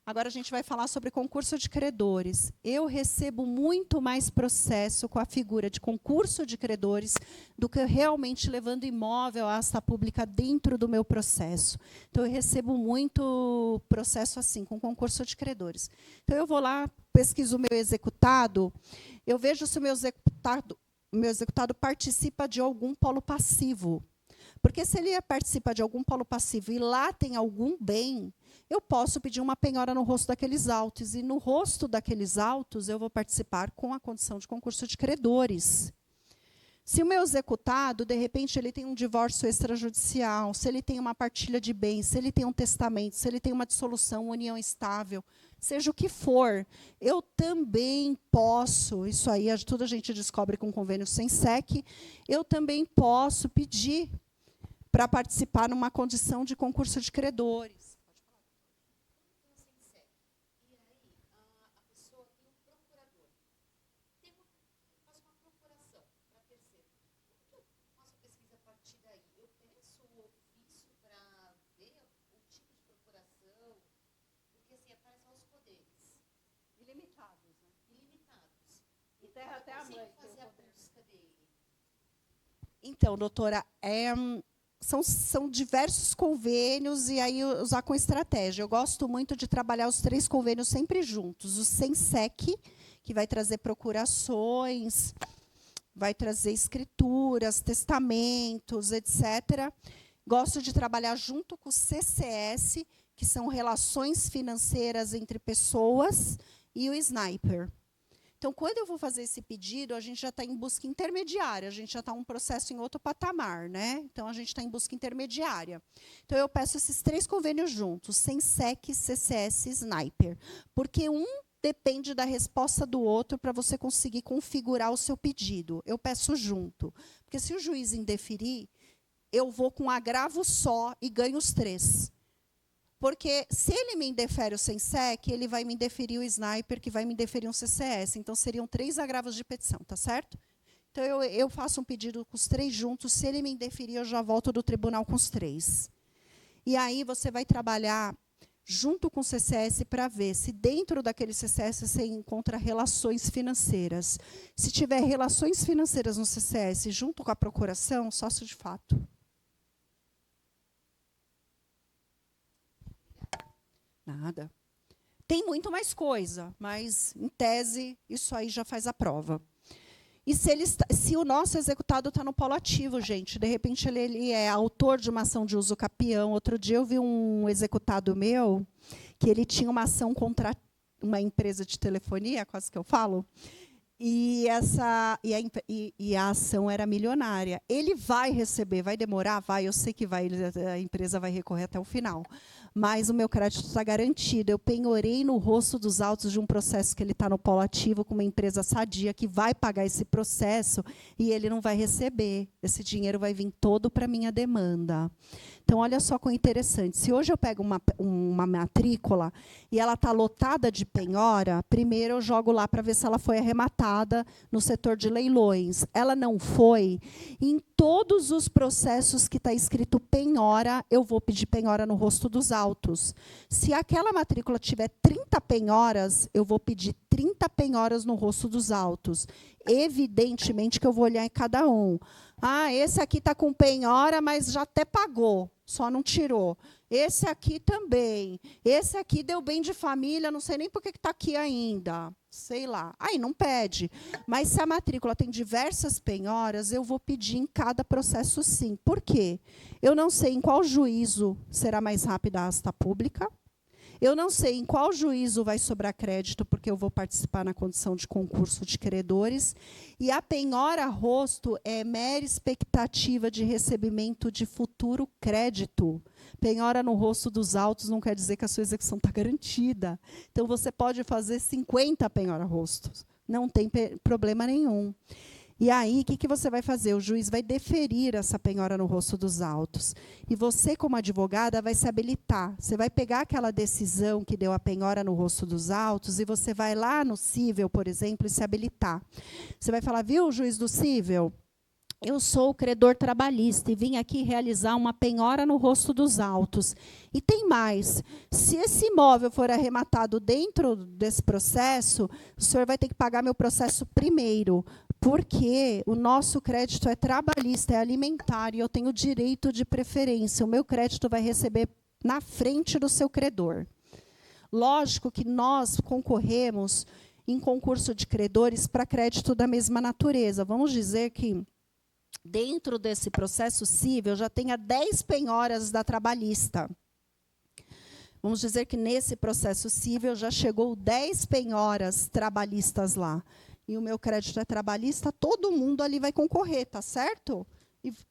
Agora a gente vai falar sobre concurso de credores. Eu recebo muito mais processo com a figura de concurso de credores do que realmente levando imóvel à asta pública dentro do meu processo. Então, eu recebo muito processo assim, com concurso de credores. Então, eu vou lá, pesquiso o meu executado, eu vejo se o meu executado participa de algum polo passivo. Porque se ele participa de algum polo passivo e lá tem algum bem, eu posso pedir uma penhora no rosto daqueles autos. E no rosto daqueles autos, eu vou participar com a condição de concurso de credores. Se o meu executado, de repente, ele tem um divórcio extrajudicial, se ele tem uma partilha de bens, se ele tem um testamento, se ele tem uma dissolução, uma união estável, seja o que for, eu também posso, isso aí tudo a gente descobre com convênio SENSEC, eu também posso pedir para participar numa condição de concurso de credores. Ilimitados, né? Ilimitados. E terra até a mãe. Fazer a busca dele. Então, doutora, são diversos convênios e aí usar com estratégia. Eu gosto muito de trabalhar os 3 convênios sempre juntos. O SENSEC, que vai trazer procurações, vai trazer escrituras, testamentos, etc. Gosto de trabalhar junto com o CCS, que são relações financeiras entre pessoas, e o Sniper. Então, quando eu vou fazer esse pedido, a gente já está em busca intermediária, a gente já está um processo em outro patamar, né? Então, a gente está em busca intermediária. Então, eu peço esses 3 convênios juntos, SENSEC, CCS e Sniper, porque um depende da resposta do outro para você conseguir configurar o seu pedido. Eu peço junto, porque se o juiz indeferir, eu vou com agravo só e ganho os 3. Porque se ele me indefere o SENSEC, ele vai me indeferir o Sniper, que vai me indeferir um CCS. Então, seriam 3 agravos de petição, tá certo? Então, eu faço um pedido com os 3 juntos. Se ele me indeferir, eu já volto do tribunal com os 3. E aí, você vai trabalhar junto com o CCS para ver se dentro daquele CCS você encontra relações financeiras. Se tiver relações financeiras no CCS junto com a procuração, sócio de fato. Nada. Tem muito mais coisa, mas, em tese, isso aí já faz a prova. E se o nosso executado está no polo ativo, gente, de repente ele é autor de uma ação de uso capião. Outro dia eu vi um executado meu que ele tinha uma ação contra uma empresa de telefonia, quase que eu falo, e a ação era milionária. Ele vai receber, vai demorar? Vai, eu sei que vai, a empresa vai recorrer até o final. Mas o meu crédito está garantido. Eu penhorei no rosto dos autos de um processo que ele está no polo ativo com uma empresa sadia que vai pagar esse processo e ele não vai receber. Esse dinheiro vai vir todo para a minha demanda. Então, olha só que interessante. Se hoje eu pego uma matrícula e ela está lotada de penhora, primeiro eu jogo lá para ver se ela foi arrematada no setor de leilões. Ela não foi. Em todos os processos que está escrito penhora, eu vou pedir penhora no rosto dos autos. Se aquela matrícula tiver 30 penhoras, eu vou pedir 30 penhoras no rosto dos autos. Evidentemente que eu vou olhar em cada um. Ah, esse aqui está com penhora, mas já até pagou, só não tirou. Esse aqui também. Esse aqui deu bem de família, não sei nem por que está aqui ainda. Sei lá. Aí não pede. Mas se a matrícula tem diversas penhoras, eu vou pedir em cada processo sim. Por quê? Eu não sei em qual juízo será mais rápida a asta pública. Eu não sei em qual juízo vai sobrar crédito, porque eu vou participar na condição de concurso de credores. E a penhora a rosto é mera expectativa de recebimento de futuro crédito. Penhora no rosto dos autos não quer dizer que a sua execução está garantida. Então, você pode fazer 50 penhora rostos. Não tem problema nenhum. E aí, o que você vai fazer? O juiz vai deferir essa penhora no rosto dos autos. E você, como advogada, vai se habilitar. Você vai pegar aquela decisão que deu a penhora no rosto dos autos e você vai lá no cível, por exemplo, e se habilitar. Você vai falar, viu, juiz do cível? eu sou o credor trabalhista e vim aqui realizar uma penhora no rosto dos autos. E tem mais, se esse imóvel for arrematado dentro desse processo, o senhor vai ter que pagar meu processo primeiro, porque o nosso crédito é trabalhista, é alimentar, e eu tenho direito de preferência. O meu crédito vai receber na frente do seu credor. Lógico que nós concorremos em concurso de credores para crédito da mesma natureza. Vamos dizer que dentro desse processo cível já tenha 10 penhoras da trabalhista. Vamos dizer que nesse processo cível já chegou 10 penhoras trabalhistas lá. E o meu crédito é trabalhista, todo mundo ali vai concorrer, tá certo?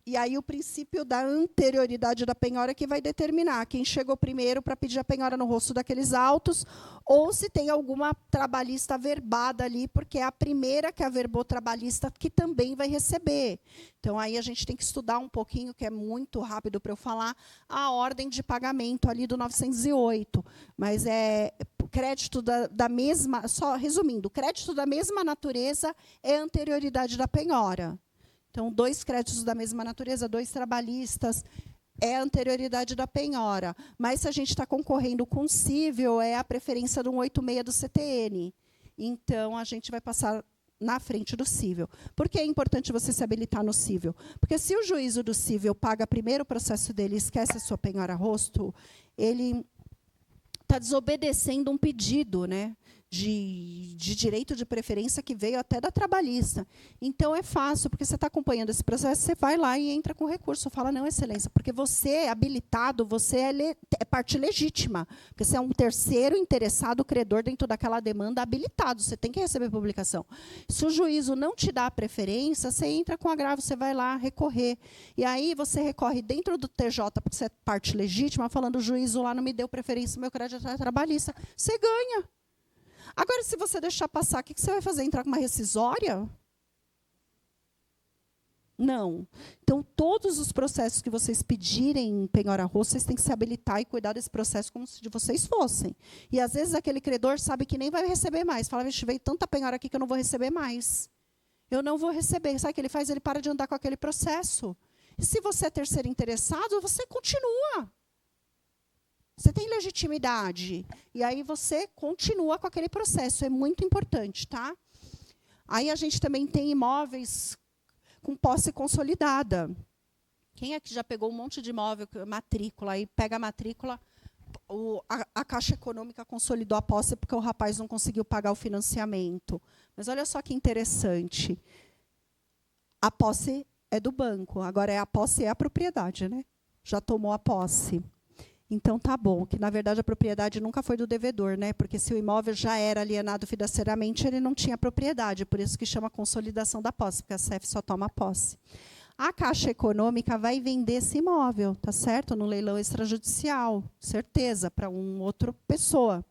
E aí o princípio da anterioridade da penhora que vai determinar quem chegou primeiro para pedir a penhora no rosto daqueles autos, ou se tem alguma trabalhista averbada ali, porque é a primeira que averbou trabalhista que também vai receber. Então, aí a gente tem que estudar um pouquinho, que é muito rápido para eu falar, a ordem de pagamento ali do 908. Mas crédito da mesma, só resumindo, crédito da mesma natureza é anterioridade da penhora. Então, 2 créditos da mesma natureza, 2 trabalhistas, é a anterioridade da penhora. Mas, se a gente está concorrendo com cível, é a preferência do 186 do CTN. Então, a gente vai passar na frente do cível. Por que é importante você se habilitar no cível? Porque, se o juízo do cível paga primeiro o processo dele e esquece a sua penhora a rosto, ele está desobedecendo um pedido, né, de direito de preferência que veio até da trabalhista. Então, é fácil, porque você está acompanhando esse processo, você vai lá e entra com recurso. Fala, não, excelência, porque você é habilitado, você é parte legítima, porque você é um terceiro interessado credor dentro daquela demanda habilitado, você tem que receber publicação. Se o juízo não te dá a preferência, você entra com agravo, você vai lá recorrer. E aí você recorre dentro do TJ, porque você é parte legítima, falando, o juízo lá não me deu preferência, meu crédito é trabalhista. Você ganha. Agora, se você deixar passar, o que você vai fazer? Entrar com uma rescisória? Não. Então, todos os processos que vocês pedirem em penhora rosto, vocês têm que se habilitar e cuidar desse processo como se de vocês fossem. E, às vezes, aquele credor sabe que nem vai receber mais. Fala, vixe, veio tanta penhora aqui que eu não vou receber mais. Eu não vou receber. Sabe o que ele faz? Ele para de andar com aquele processo. E, se você é terceiro interessado, você continua. Você tem legitimidade. E aí você continua com aquele processo. É muito importante, tá? Aí a gente também tem imóveis com posse consolidada. Quem é que já pegou um monte de imóvel, matrícula, aí pega a matrícula, a Caixa Econômica consolidou a posse porque o rapaz não conseguiu pagar o financiamento. Mas olha só que interessante. A posse é do banco. Agora, a posse é a propriedade, né? Já tomou a posse. Então, tá bom, que, na verdade, a propriedade nunca foi do devedor, né? Porque se o imóvel já era alienado financeiramente, ele não tinha propriedade, por isso que chama consolidação da posse, porque a CEF só toma posse. A Caixa Econômica vai vender esse imóvel, tá certo? No leilão extrajudicial, certeza, para uma outra pessoa.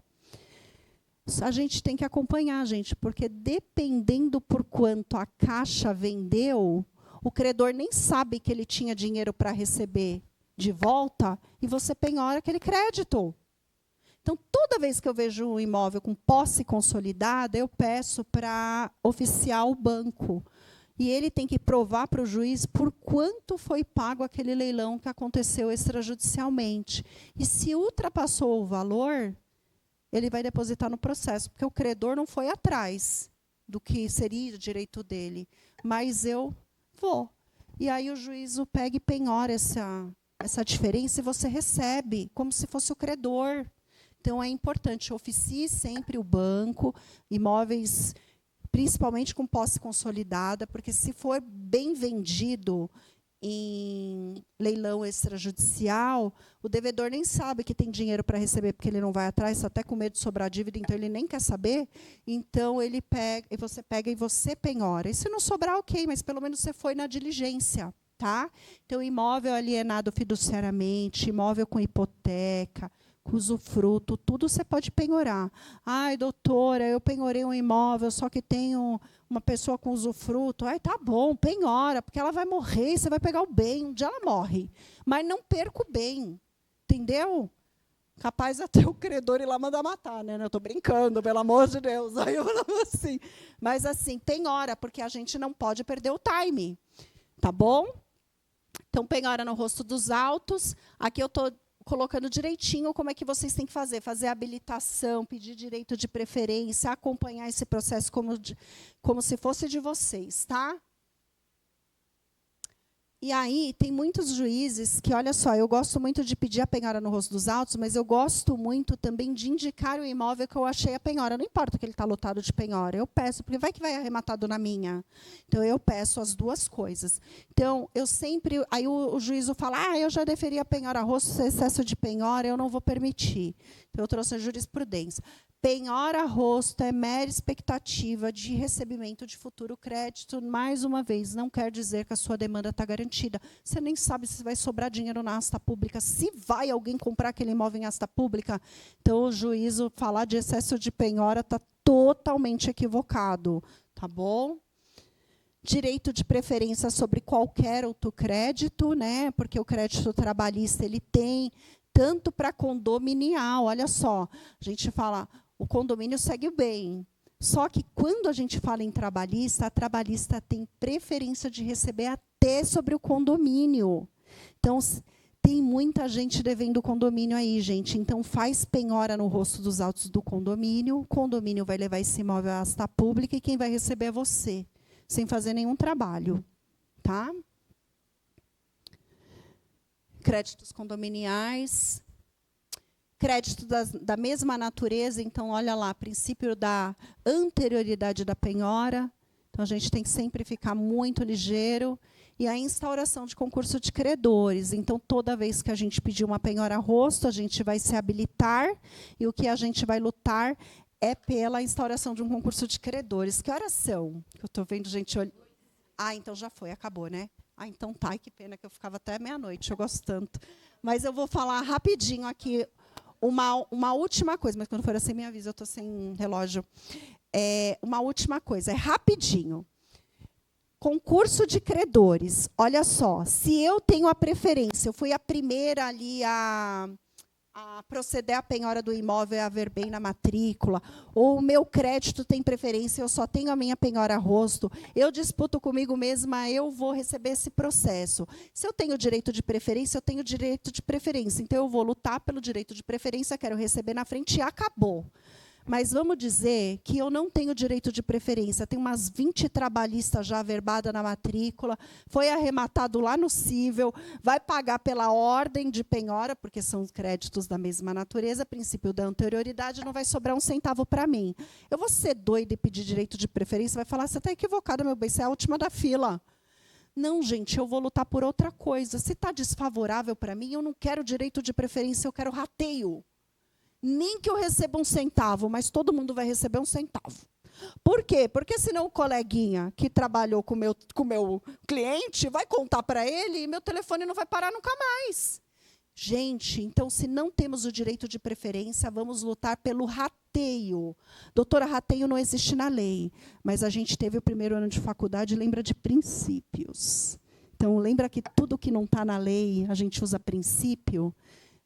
A gente tem que acompanhar, gente, porque dependendo por quanto a Caixa vendeu, o credor nem sabe que ele tinha dinheiro para receber de volta, e você penhora aquele crédito. Então, toda vez que eu vejo um imóvel com posse consolidada, eu peço para oficiar o banco. E ele tem que provar para o juiz por quanto foi pago aquele leilão que aconteceu extrajudicialmente. E se ultrapassou o valor, ele vai depositar no processo, porque o credor não foi atrás do que seria o direito dele. Mas eu vou. E aí o juízo pega e penhora essa diferença e você recebe, como se fosse o credor. Então, é importante, oficie sempre o banco, imóveis, principalmente com posse consolidada, porque se for bem vendido em leilão extrajudicial, o devedor nem sabe que tem dinheiro para receber, porque ele não vai atrás, até com medo de sobrar dívida, então ele nem quer saber. Então, ele pega e você penhora. E se não sobrar, ok, mas pelo menos você foi na diligência. Tá? Então, imóvel alienado fiduciariamente, imóvel com hipoteca, com usufruto, tudo você pode penhorar. Ai, doutora, eu penhorei um imóvel, só que tenho uma pessoa com usufruto. Ai, tá bom, penhora, porque ela vai morrer e você vai pegar o bem. Um dia ela morre. Mas não perca o bem. Entendeu? Capaz até o credor ir lá mandar matar, né? Eu estou brincando, pelo amor de Deus. Aí eu falo assim. Mas, assim, penhora, porque a gente não pode perder o time. Tá bom? Então, penhora no rosto dos autos. Aqui eu estou colocando direitinho como é que vocês têm que fazer. Fazer a habilitação, pedir direito de preferência, acompanhar esse processo como se fosse de vocês, tá? E aí, tem muitos juízes que, olha só, eu gosto muito de pedir a penhora no rosto dos autos, mas eu gosto muito também de indicar o imóvel que eu achei a penhora. Não importa que ele está lotado de penhora, eu peço, porque vai que vai arrematado na minha. Então, eu peço as duas coisas. Então, eu sempre... Aí o juízo fala, eu já deferia a penhora a rosto, se é excesso de penhora, eu não vou permitir. Então, eu trouxe a jurisprudência. Penhora a rosto é mera expectativa de recebimento de futuro crédito. Mais uma vez, não quer dizer que a sua demanda está garantida. Você nem sabe se vai sobrar dinheiro na asta pública, se vai alguém comprar aquele imóvel em asta pública. Então, o juízo falar de excesso de penhora está totalmente equivocado. Tá bom? Direito de preferência sobre qualquer outro crédito, né? Porque o crédito trabalhista ele tem tanto para condominial. Olha só, a gente fala... O condomínio segue bem. Só que, quando a gente fala em trabalhista, a trabalhista tem preferência de receber até sobre o condomínio. Então, tem muita gente devendo condomínio aí, gente. Então, faz penhora no rosto dos autos do condomínio. O condomínio vai levar esse imóvel à asta pública e quem vai receber é você, sem fazer nenhum trabalho. Tá? Créditos condominiais... Crédito da mesma natureza, então, olha lá, princípio da anterioridade da penhora. Então, a gente tem que sempre ficar muito ligeiro. E a instauração de concurso de credores. Então, toda vez que a gente pedir uma penhora a rosto, a gente vai se habilitar. E o que a gente vai lutar é pela instauração de um concurso de credores. Que horas são? Eu estou vendo gente olhando. Então já foi, acabou, né? Então tá, e que pena que eu ficava até meia-noite, eu gosto tanto. Mas eu vou falar rapidinho aqui. Uma última coisa, mas quando for assim, me avisa, eu estou sem relógio. Uma última coisa, é rapidinho. Concurso de credores. Olha só, se eu tenho a preferência, eu fui a primeira ali a proceder à penhora do imóvel e a ver bem na matrícula, ou o meu crédito tem preferência, eu só tenho a minha penhora a rosto, eu disputo comigo mesma, eu vou receber esse processo. Se eu tenho direito de preferência, eu tenho direito de preferência. Então, eu vou lutar pelo direito de preferência, quero receber na frente e acabou. Mas vamos dizer que eu não tenho direito de preferência. Tem umas 20 trabalhistas já averbadas na matrícula, foi arrematado lá no cível, vai pagar pela ordem de penhora, porque são créditos da mesma natureza, princípio da anterioridade, não vai sobrar um centavo para mim. Eu vou ser doida e pedir direito de preferência, vai falar, você está equivocada, meu bem, você é a última da fila. Não, gente, eu vou lutar por outra coisa. Se está desfavorável para mim, eu não quero direito de preferência, eu quero rateio. Nem que eu receba um centavo, mas todo mundo vai receber um centavo. Por quê? Porque senão o coleguinha que trabalhou com o meu cliente vai contar para ele e meu telefone não vai parar nunca mais. Gente, então, se não temos o direito de preferência, vamos lutar pelo rateio. Doutora, rateio não existe na lei, mas a gente teve o primeiro ano de faculdade e lembra de princípios. Então, lembra que tudo que não está na lei, a gente usa princípio.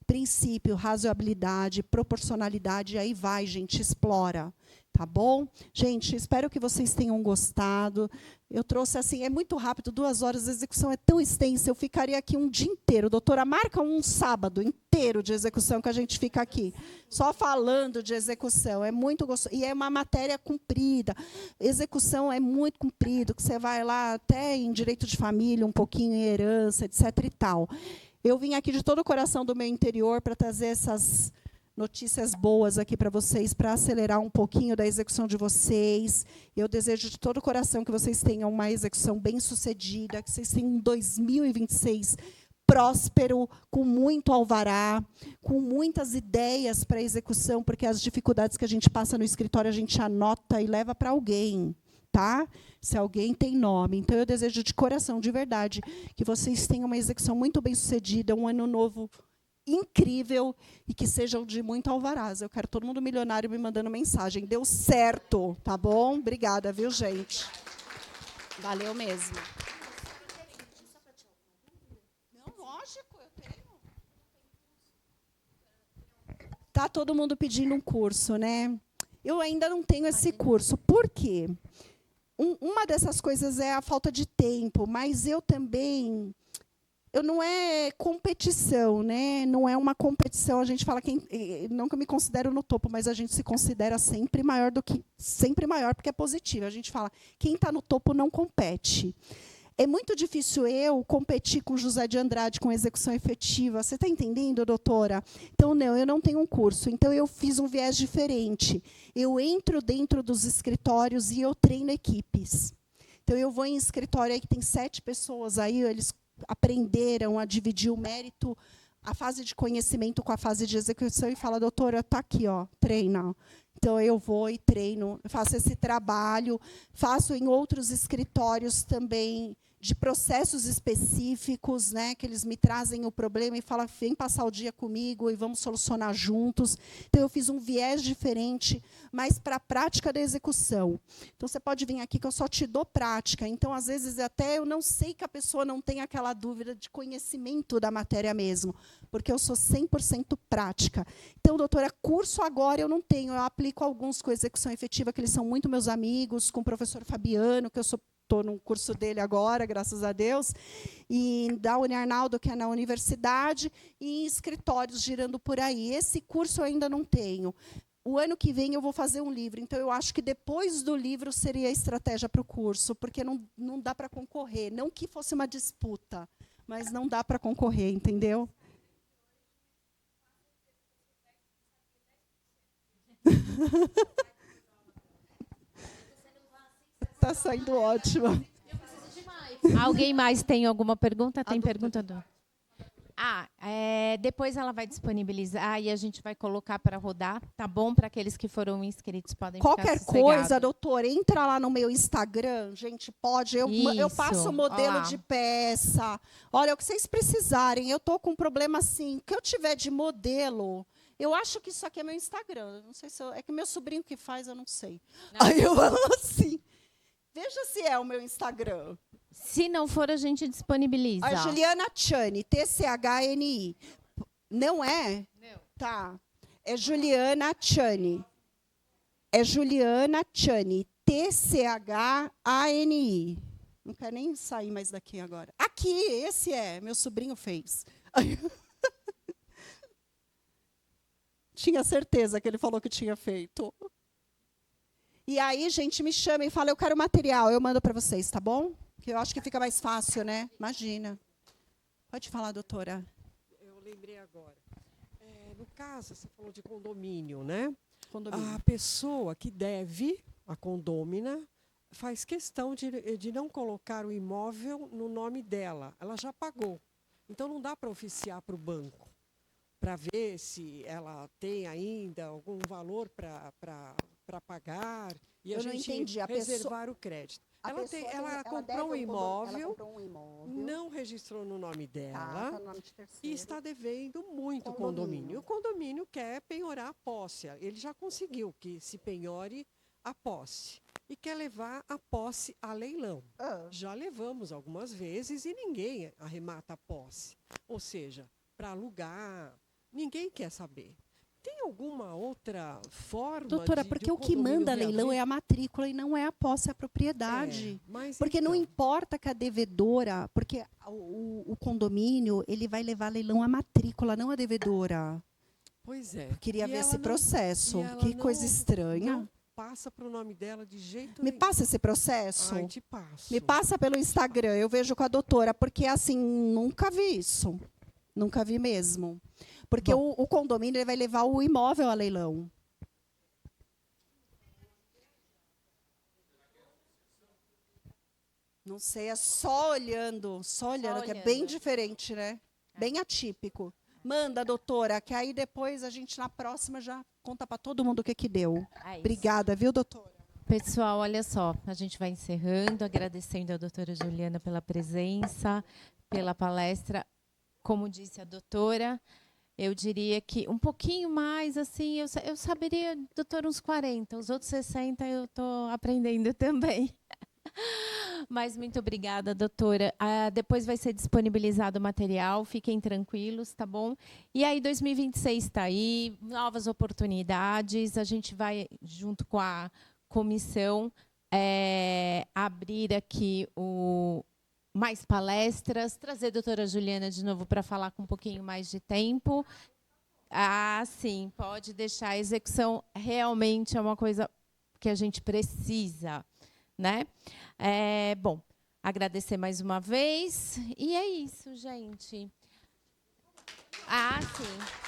Princípio, razoabilidade, proporcionalidade, aí vai, gente, explora. Tá bom? Gente, espero que vocês tenham gostado. Eu trouxe assim, é muito rápido, 2 horas, a execução é tão extensa, eu ficaria aqui um dia inteiro. Doutora, marca um sábado inteiro de execução que a gente fica aqui, só falando de execução. É muito gostoso. E é uma matéria comprida. Execução é muito comprido, que você vai lá até em direito de família, um pouquinho em herança, etc. e tal. Eu vim aqui de todo o coração do meu interior para trazer essas notícias boas aqui para vocês, para acelerar um pouquinho da execução de vocês. Eu desejo de todo o coração que vocês tenham uma execução bem-sucedida, que vocês tenham um 2026 próspero, com muito alvará, com muitas ideias para execução, porque as dificuldades que a gente passa no escritório, a gente anota e leva para alguém. Tá? Se alguém tem nome. Então, eu desejo de coração, de verdade, que vocês tenham uma execução muito bem-sucedida, um ano novo incrível e que sejam de muito alvarás. Eu quero todo mundo milionário me mandando mensagem. Deu certo, tá bom? Obrigada, viu, gente? Valeu mesmo. Não, lógico, eu tenho. Tá todo mundo pedindo um curso, né? Eu ainda não tenho esse curso. Por quê? uma dessas coisas é a falta de tempo, mas eu também... não é competição, né? Não é uma competição. A gente fala não que eu me considero no topo, mas a gente se considera sempre maior porque é positivo. A gente fala, quem está no topo não compete. É muito difícil eu competir com José de Andrade com execução efetiva. Você está entendendo, doutora? Então, não, eu não tenho um curso. Então, eu fiz um viés diferente. Eu entro dentro dos escritórios e eu treino equipes. Então, eu vou em escritório aí que tem 7 pessoas, aí eles aprenderam a dividir o mérito, a fase de conhecimento com a fase de execução, e fala, doutora, está aqui, ó, treina. Então, eu vou e treino, faço esse trabalho, faço em outros escritórios também, de processos específicos, né, que eles me trazem o problema e falam, vem passar o dia comigo e vamos solucionar juntos. Então, eu fiz um viés diferente, mas para a prática da execução. Então, você pode vir aqui que eu só te dou prática. Então, às vezes, até eu não sei que a pessoa não tem aquela dúvida de conhecimento da matéria mesmo, porque eu sou 100% prática. Então, doutora, curso agora eu não tenho. Eu aplico alguns com execução efetiva, que eles são muito meus amigos, com o professor Fabiano, que eu estou num curso dele agora, graças a Deus, e da Uniarnaldo, que é na universidade, e em escritórios girando por aí. Esse curso eu ainda não tenho. O ano que vem eu vou fazer um livro, então eu acho que depois do livro seria a estratégia para o curso, porque não dá para concorrer. Não que fosse uma disputa, mas não dá para concorrer, entendeu? Está saindo ótimo. Alguém mais tem alguma pergunta? Tem pergunta do... depois ela vai disponibilizar e a gente vai colocar para rodar, tá bom? Para aqueles que foram inscritos podem Qualquer ficar sossegados. coisa, doutor, entra lá no meu Instagram, gente, pode. Eu passo modelo de peça. Olha, o que vocês precisarem. Eu estou com um problema assim, o que eu tiver de modelo... Eu acho que isso aqui é meu Instagram. Não sei se é que meu sobrinho que faz, eu não sei. Não. Aí eu falo assim, veja se é o meu Instagram. Se não for, a gente disponibiliza. A Juliana Tchani, TCHNI. Não é? Não. Tá. É Juliana Tchani. É Juliana Tchani, TCHANI. Não quero nem sair mais daqui agora. Aqui, esse é. Meu sobrinho fez. Tinha certeza que ele falou que tinha feito. E aí, gente, me chama e fala, eu quero material, eu mando para vocês, tá bom? Que eu acho que fica mais fácil, né? Imagina. Pode falar, doutora. Eu lembrei agora. No caso, você falou de condomínio, né? Condomínio. A pessoa que deve, a condômina, faz questão de não colocar o imóvel no nome dela. Ela já pagou. Então, não dá para oficiar para o banco, para ver se ela tem ainda algum valor para pagar e a gente reservar o crédito. Ela comprou um imóvel, não registrou no nome dela, tá no nome de terceiro, e está devendo muito condomínio. O condomínio quer penhorar a posse. Ele já conseguiu que se penhore a posse e quer levar a posse a leilão. Já levamos algumas vezes e ninguém arremata a posse. Ou seja, para alugar... Ninguém quer saber. Tem alguma outra forma, doutora, porque o que manda leilão é a matrícula e não é a posse, é a propriedade. Porque então, não importa que a devedora, porque o condomínio, ele vai levar leilão a matrícula, não a devedora. Pois é. Eu queria ver esse processo. Que coisa estranha. Não passa para o nome dela de jeito nenhum. Me passa esse processo? Ai, te passo. Me passa pelo Instagram, eu vejo com a doutora, porque assim, nunca vi isso. Nunca vi mesmo. Porque o condomínio ele vai levar o imóvel a leilão. Não sei, é só olhando, que é bem diferente, né? Bem atípico. Manda, doutora, que aí depois a gente, na próxima, já conta para todo mundo o que deu. Obrigada, viu, doutora? Pessoal, olha só, a gente vai encerrando, agradecendo a doutora Juliana pela presença, pela palestra. Como disse a doutora, eu diria que um pouquinho mais, assim, eu saberia, doutor, uns 40. Os outros 60 eu estou aprendendo também. Mas muito obrigada, doutora. Depois vai ser disponibilizado o material, fiquem tranquilos, tá bom? E aí, 2026 está aí, novas oportunidades. A gente vai, junto com a comissão, abrir aqui mais palestras, trazer a doutora Juliana de novo para falar com um pouquinho mais de tempo. Ah, sim, pode deixar. A execução realmente é uma coisa que a gente precisa, né? Bom, agradecer mais uma vez. E é isso, gente. Ah, sim.